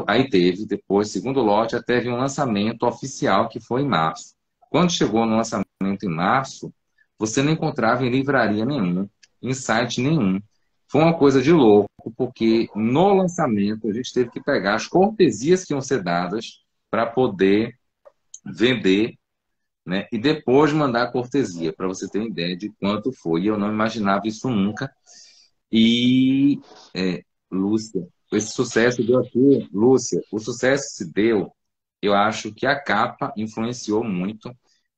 Aí teve, depois, segundo lote, até teve um lançamento oficial que foi em março. Quando chegou no lançamento em março, você não encontrava em livraria nenhuma, em site nenhum. Foi uma coisa de louco, porque no lançamento a gente teve que pegar as cortesias que iam ser dadas para poder vender, né? E depois mandar a cortesia, para você ter uma ideia de quanto foi. Eu não imaginava isso nunca. E, Lúcia, esse sucesso deu aqui, Lúcia, o sucesso se deu, eu acho que a capa influenciou muito,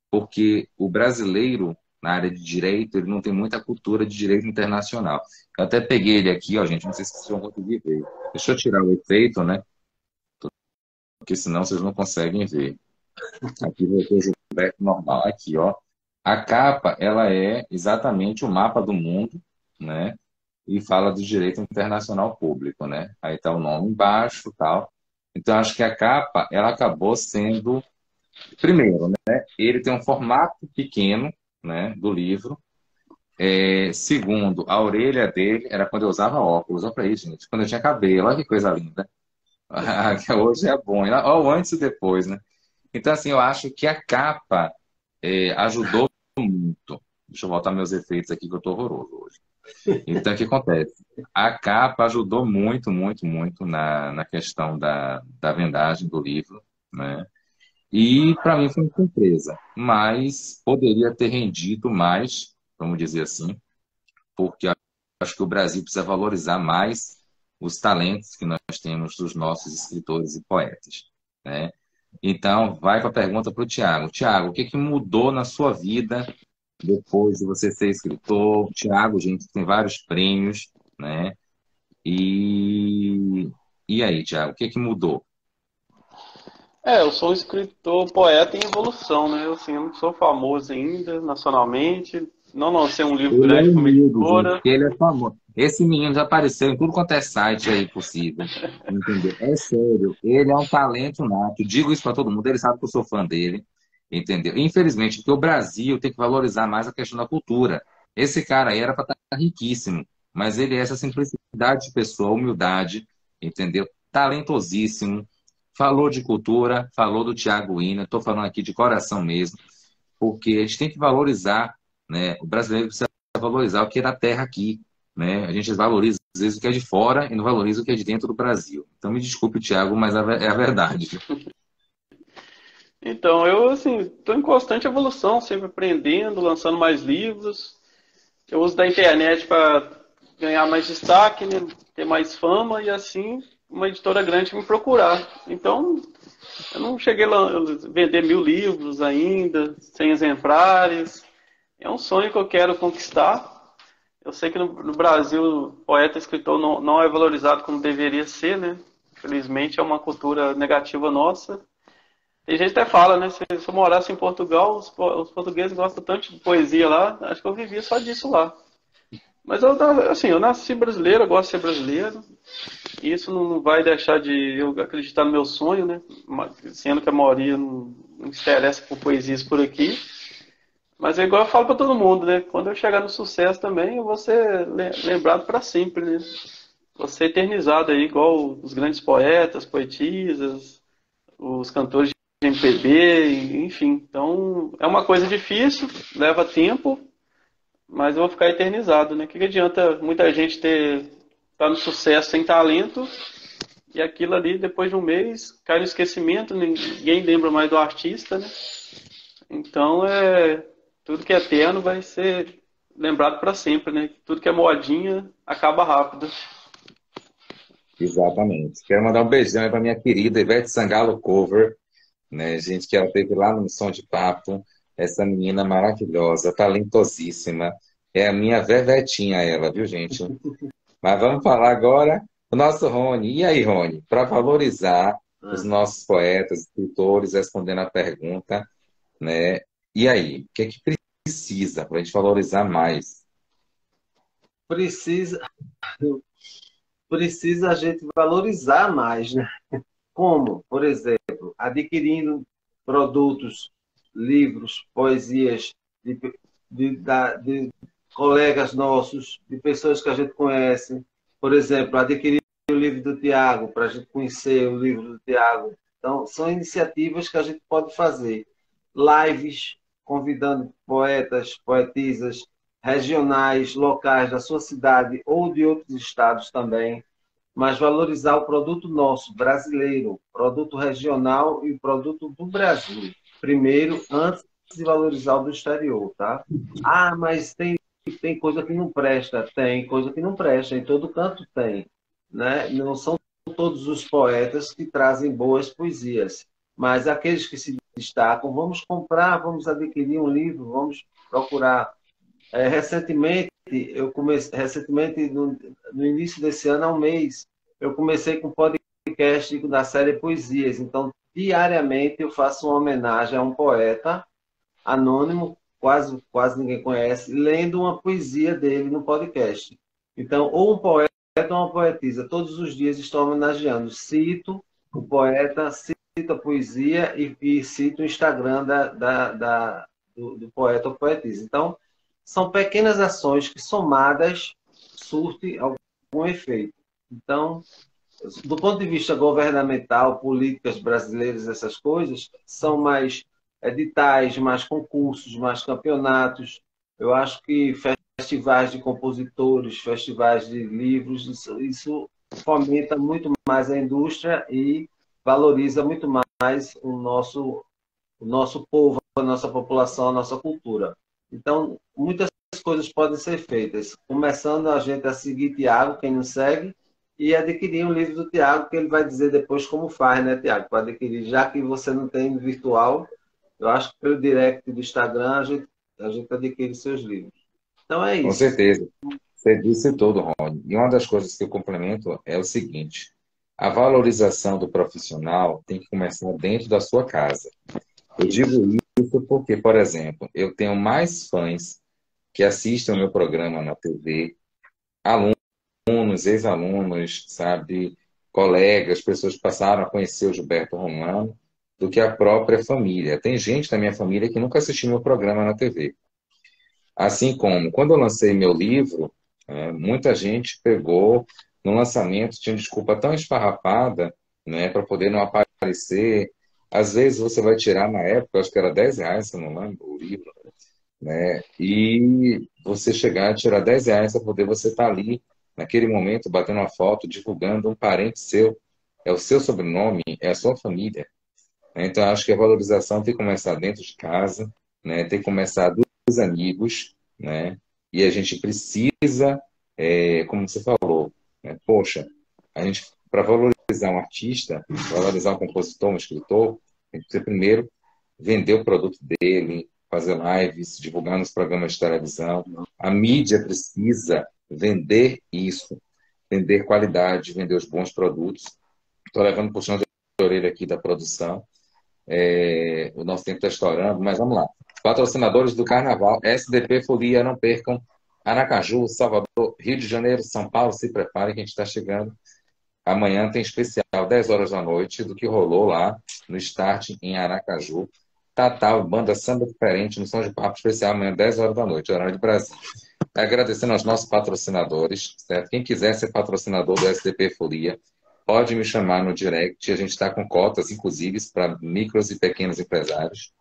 porque o brasileiro, na área de direito, ele não tem muita cultura de direito internacional. Eu até peguei ele aqui, ó, gente, não sei se vocês vão conseguir ver. Deixa eu tirar o efeito, né? Porque senão vocês não conseguem ver. Aqui vai ter o Gilberto normal. Aqui, ó. A capa, ela é exatamente o mapa do mundo, né? E fala do direito internacional público, né? Aí está o nome embaixo, tal. Então, acho que a capa, ela acabou sendo, primeiro, né? Ele tem um formato pequeno, né? Do livro. Segundo, a orelha dele era quando eu usava óculos. Olha para isso, gente. Quando eu tinha cabelo, olha que coisa linda. Hoje é bom. Olha o antes e depois, né? Então, assim, eu acho que a capa ajudou muito. Deixa eu voltar meus efeitos aqui, que eu estou horroroso hoje. Então, o que acontece? A capa ajudou muito, muito, muito na questão da vendagem do livro, né? E, para mim, foi uma surpresa. Mas poderia ter rendido mais, vamos dizer assim, porque eu acho que o Brasil precisa valorizar mais os talentos que nós temos dos nossos escritores e poetas, né? Então, vai para a pergunta para o Tiago. Tiago, o que mudou na sua vida depois de você ser escritor? Tiago, gente, tem vários prêmios, né? E aí, Tiago, o que mudou? Eu sou um escritor, poeta em evolução, né? Assim, eu não sou famoso ainda, nacionalmente. Não lancei um livro Ele é grande para uma humilde, gente, editora. porque ele é famoso. Esse menino já apareceu em tudo quanto é site aí possível, entendeu? É sério, ele é um talento nato. Digo isso para todo mundo, ele sabe que eu sou fã dele, entendeu? Infelizmente, porque o Brasil tem que valorizar mais a questão da cultura. Esse cara aí era para estar riquíssimo, mas ele é essa simplicidade de pessoa, humildade, entendeu? Talentosíssimo. Falou de cultura, falou do Tiago Ina, estou falando aqui de coração mesmo, porque a gente tem que valorizar, né? O brasileiro precisa valorizar o que é da terra aqui, né? A gente valoriza, às vezes, o que é de fora e não valoriza o que é de dentro do Brasil. Então, me desculpe, Tiago, mas é a verdade. Então, eu, assim, estou em constante evolução, sempre aprendendo, lançando mais livros. Eu uso da internet para ganhar mais destaque, né? Ter mais fama e, assim, uma editora grande me procurar. Então, eu não cheguei a vender 1000 livros ainda, 100 exemplares. É um sonho que eu quero conquistar. Eu sei que no Brasil o poeta escritor não é valorizado como deveria ser, né? Infelizmente é uma cultura negativa nossa. Tem gente que até fala, né? Se eu morasse em Portugal, os portugueses gostam tanto de poesia lá, acho que eu vivia só disso lá. Mas eu, assim, eu nasci brasileiro, eu gosto de ser brasileiro. E isso não vai deixar de eu acreditar no meu sonho, né? Sendo que a maioria não se interessa por poesias por aqui. Mas é igual eu falo para todo mundo, né? Quando eu chegar no sucesso também, eu vou ser lembrado para sempre, né? Vou ser eternizado aí, igual os grandes poetas, poetisas, os cantores de MPB, enfim. Então, é uma coisa difícil, leva tempo, mas eu vou ficar eternizado, né? O que adianta muita gente tá no sucesso sem talento e aquilo ali, depois de um mês, cai no esquecimento, ninguém lembra mais do artista, né? Então, tudo que é eterno vai ser lembrado para sempre, né? Tudo que é modinha acaba rápido. Exatamente. Quero mandar um beijão para minha querida Ivete Sangalo Cover, né, gente, que ela teve lá no Som de Papo, essa menina maravilhosa, talentosíssima. É a minha Vevetinha ela, viu, gente? Mas vamos falar agora do nosso Rony. E aí, Rony, para valorizar os Ah, nossos poetas, escritores, respondendo a pergunta, né? E aí, o que é que precisa para a gente valorizar mais? precisa, precisa a gente valorizar mais, né? Como, por exemplo, adquirindo produtos, livros, poesias de, de colegas nossos, de pessoas que a gente conhece. Por exemplo, adquirir o livro do Tiago, para a gente conhecer o livro do Tiago. Então, são iniciativas que a gente pode fazer. Lives, convidando poetas, poetisas regionais, locais da sua cidade ou de outros estados também, mas valorizar o produto nosso, brasileiro, produto regional e o produto do Brasil. Primeiro, antes de valorizar o do exterior, tá? Ah, mas tem coisa que não presta. Tem coisa que não presta, em todo canto tem. Né? Não são todos os poetas que trazem boas poesias, mas aqueles que se destacam, vamos comprar, vamos adquirir um livro, vamos procurar. Recentemente, recentemente no início desse ano, há um mês, eu comecei com um podcast da série Poesias. Então, diariamente eu faço uma homenagem a um poeta anônimo, quase ninguém conhece, lendo uma poesia dele no podcast. Então, ou um poeta ou uma poetisa, todos os dias estou homenageando. Cito o poeta, cito a poesia e cito o Instagram do poeta ou poetisa. Então, são pequenas ações que, somadas, surtem algum efeito. Então, do ponto de vista governamental, políticas brasileiras, essas coisas, são mais editais, mais concursos, mais campeonatos. Eu acho que festivais de compositores, festivais de livros, isso fomenta muito mais a indústria e valoriza muito mais o nosso povo, a nossa população, a nossa cultura. Então, muitas coisas podem ser feitas, começando a gente a seguir Tiago, quem não segue, e adquirir um livro do Tiago, que ele vai dizer depois como faz, né, Tiago? Para adquirir, já que você não tem virtual, eu acho que pelo direct do Instagram a gente adquire seus livros. Então é Com isso. certeza. Você disse tudo, Rony. E uma das coisas que eu complemento é o seguinte: a valorização do profissional tem que começar dentro da sua casa. Eu digo Isso. isso porque, por exemplo, eu tenho mais fãs que assistem o meu programa na TV, alunos, ex-alunos, sabe, colegas, pessoas que passaram a conhecer o Gilberto Romano, do que a própria família. Tem gente da minha família que nunca assistiu meu programa na TV. Assim como, quando eu lancei meu livro, muita gente pegou no lançamento, tinha desculpa tão esfarrapada, né, para poder não aparecer. Às vezes você vai tirar na época, acho que era R$ 10, se eu não lembro, o livro, né? E você chegar a tirar R$ 10 para poder você estar ali, naquele momento, batendo uma foto, divulgando um parente seu. É o seu sobrenome, é a sua família. né? Então, acho que a valorização tem que começar dentro de casa, né? Tem que começar dos amigos, né? E a gente precisa, como você falou, né? Poxa, a gente, para valorizar um artista, valorizar um compositor, um escritor, tem que primeiro vender o produto dele, fazer lives, divulgar nos programas de televisão. A mídia precisa vender isso, vender qualidade, vender os bons produtos. Estou levando puxando a orelha aqui da produção. O nosso tempo está estourando, mas vamos lá. Patrocinadores do Carnaval, SDP Folia, não percam. Aracaju, Salvador, Rio de Janeiro, São Paulo, se preparem que a gente está chegando. Amanhã tem especial, 10 horas da noite, do que rolou lá no Start em Aracaju. Tatal, banda samba diferente, no Som de Papo especial, amanhã, 10 horas da noite, horário de Brasília. Agradecendo aos nossos patrocinadores, certo? Quem quiser ser patrocinador do SDP Folia, pode me chamar no direct. A gente está com cotas, inclusive, para micros e pequenos empresários.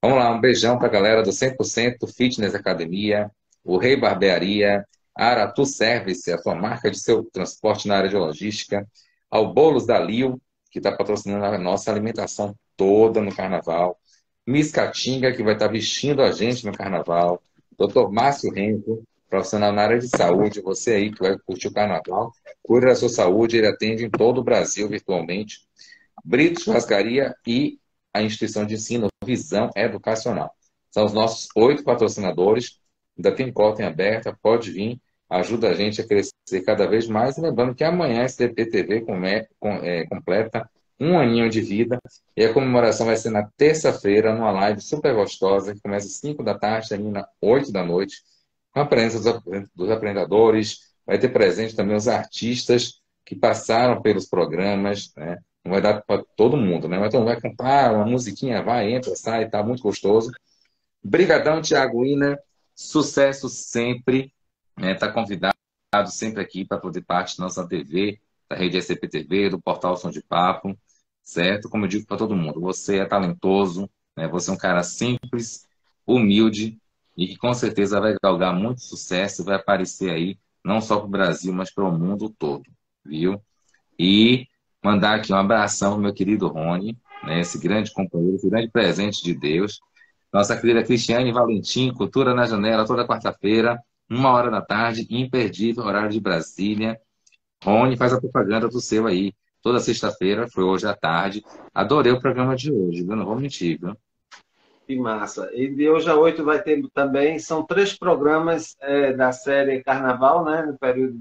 Vamos lá, um beijão para a galera do 100% Fitness Academia, o Rei Barbearia, a Aratu Service, a sua marca de seu transporte na área de logística, ao Bolos da Lio, que está patrocinando a nossa alimentação toda no Carnaval, Miss Catinga, que vai estar vestindo a gente no Carnaval, Dr. Márcio Renko, profissional na área de saúde, você aí que vai curtir o Carnaval, cuide da sua saúde, ele atende em todo o Brasil virtualmente, Brito Churrascaria e a instituição de ensino Visão Educacional. São os nossos 8 patrocinadores, ainda tem cota em aberta, pode vir, ajuda a gente a crescer cada vez mais. Lembrando que amanhã a SDP TV completa 1 aninho de vida e a comemoração vai ser na terça-feira, numa live super gostosa, que começa às 5 da tarde, termina 8 da noite, com a presença dos apresentadores, vai ter presente também os artistas que passaram pelos programas, né? Não vai dar para todo mundo, né? Mas todo mundo vai cantar uma musiquinha, vai, entra, sai, tá muito gostoso. Brigadão, Thiago Ina, sucesso sempre, né? Tá convidado sempre aqui para poder parte da nossa TV, da rede SCP-TV, do portal Som de Papo, certo? Como eu digo para todo mundo, você é talentoso, né? Você é um cara simples, humilde e que com certeza vai galgar muito sucesso, vai aparecer aí, não só para o Brasil, mas para o mundo todo, viu? E mandar aqui um abração ao meu querido Rony, né? Esse grande companheiro, esse grande presente de Deus. Nossa querida Cristiane Valentim, Cultura na Janela, toda quarta-feira, 1 hora da tarde, imperdível, horário de Brasília. Rony, faz a propaganda do seu aí. Toda sexta-feira, foi hoje à tarde. Adorei o programa de hoje, viu? Não vou mentir, viu? Que massa. E de hoje a 8 vai ter também, são 3 programas da série Carnaval, né? No período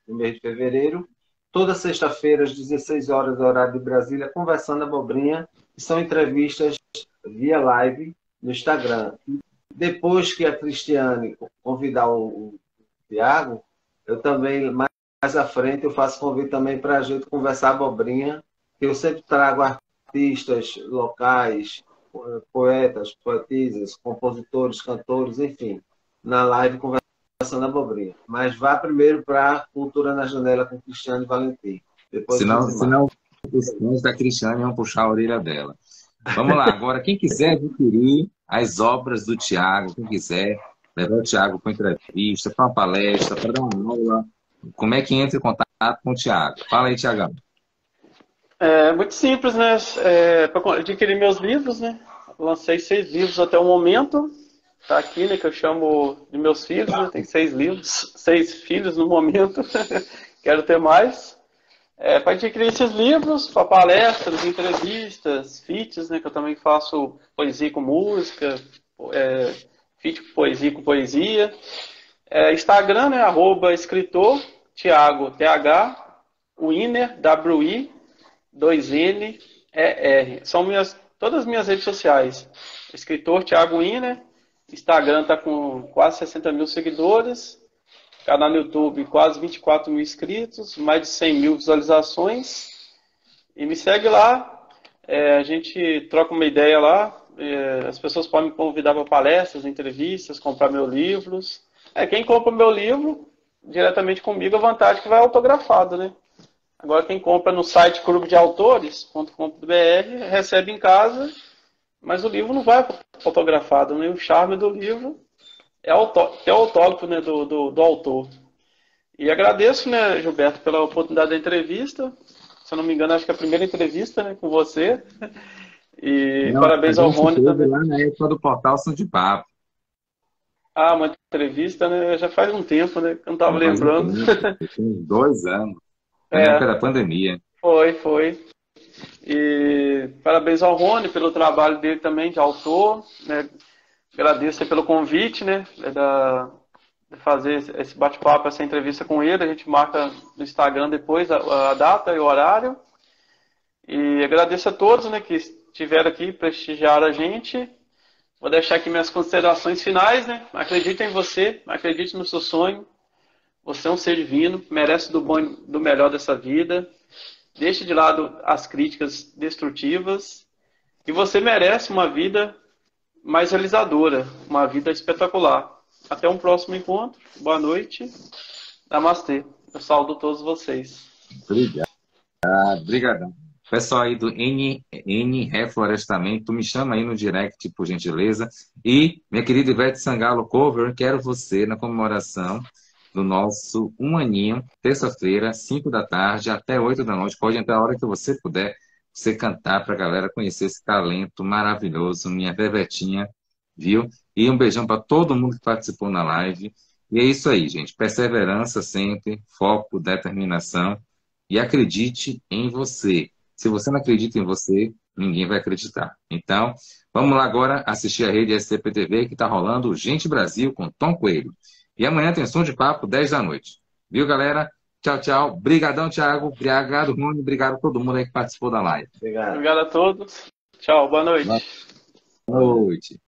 do mês de fevereiro. Toda sexta-feira, às 16 horas, horário de Brasília, Conversando Abobrinha. São entrevistas via live no Instagram. Depois que a Cristiane convidar o Thiago, eu também, mais à frente, eu faço convite também para a gente conversar abobrinha, que eu sempre trago artistas locais, poetas, poetisas, compositores, cantores, enfim, na live Conversando Abobrinha. Mas vá primeiro para Cultura na Janela com Cristiane Valentim. Depois senão os fãs da Cristiane vão puxar a orelha dela. Vamos lá, agora, quem quiser adquirir as obras do Thiago, quem quiser levar o Thiago para entrevista, para uma palestra, para dar uma aula, como é que entra em contato com o Thiago? Fala aí, Thiagão. É muito simples, né? Para adquirir meus livros, né? Lancei 6 livros até o momento. Tá aqui, né? Que eu chamo de meus filhos, né? Tem 6 livros, 6 filhos no momento. Quero ter mais. Para adquirir esses livros, para palestras, entrevistas, feats, né? Que eu também faço poesia com música, feat com poesia com poesia. Instagram, né? @escritor Thiago TH, Winer, WI 2NER. São todas as minhas redes sociais. Escritor Thiago Winer. Instagram está com quase 60 mil seguidores. Canal no YouTube, quase 24 mil inscritos. Mais de 100 mil visualizações. E me segue lá. A gente troca uma ideia lá. As pessoas podem me convidar para palestras, entrevistas, comprar meus livros. Quem compra meu livro diretamente comigo, a vantagem é que vai autografado, né? Agora, quem compra no site clubedeautores.com.br recebe em casa, mas o livro não vai fotografado, né? O charme do livro é o autógrafo, né, do autor. E agradeço, né, Gilberto, pela oportunidade da entrevista. Se eu não me engano, acho que é a primeira entrevista, né, com você. E Não, parabéns a ao gente Rony teve também. lá na época do Portal Som de Papo. Ah, uma entrevista, né? Já faz um tempo, né? Que eu não tava Já faz um lembrando. tempo, tem uns 2 anos. Foi na época É, da pandemia. foi. E parabéns ao Rony pelo trabalho dele também de autor, né? Agradeço aí pelo convite, né? De fazer esse bate-papo, essa entrevista com ele. A gente marca no Instagram depois a data e o horário. E agradeço a todos, né, que estiveram aqui, prestigiaram a gente. Vou deixar aqui minhas considerações finais, né? Acredite em você, acredite no seu sonho. Você é um ser divino, merece do bom e do melhor dessa vida. Deixe de lado as críticas destrutivas. E você merece uma vida mais realizadora, uma vida espetacular. Até um próximo encontro. Boa noite. Namastê. Eu saúdo todos vocês. Obrigado. Obrigadão. Pessoal aí do N Reflorestamento, me chama aí no direct, por gentileza. E, minha querida Ivete Sangalo Cover, quero você na comemoração do nosso 1 aninho, terça-feira, 5 da tarde até 8 da noite. Pode entrar a hora que você puder, você cantar para a galera conhecer esse talento maravilhoso, minha Vevetinha, viu? E um beijão para todo mundo que participou na live. E é isso aí, gente. Perseverança sempre, foco, determinação. E acredite em você. Se você não acredita em você, ninguém vai acreditar. Então, vamos lá agora assistir a rede SCPTV que está rolando Gente Brasil com Tom Coelho. E amanhã tem Som de Papo, 10 da noite. Viu, galera? Tchau, tchau. Obrigadão, Thiago. Obrigado, Rony. Obrigado a todo mundo aí que participou da live. Obrigado. Obrigado a todos. Tchau, boa noite. Boa noite.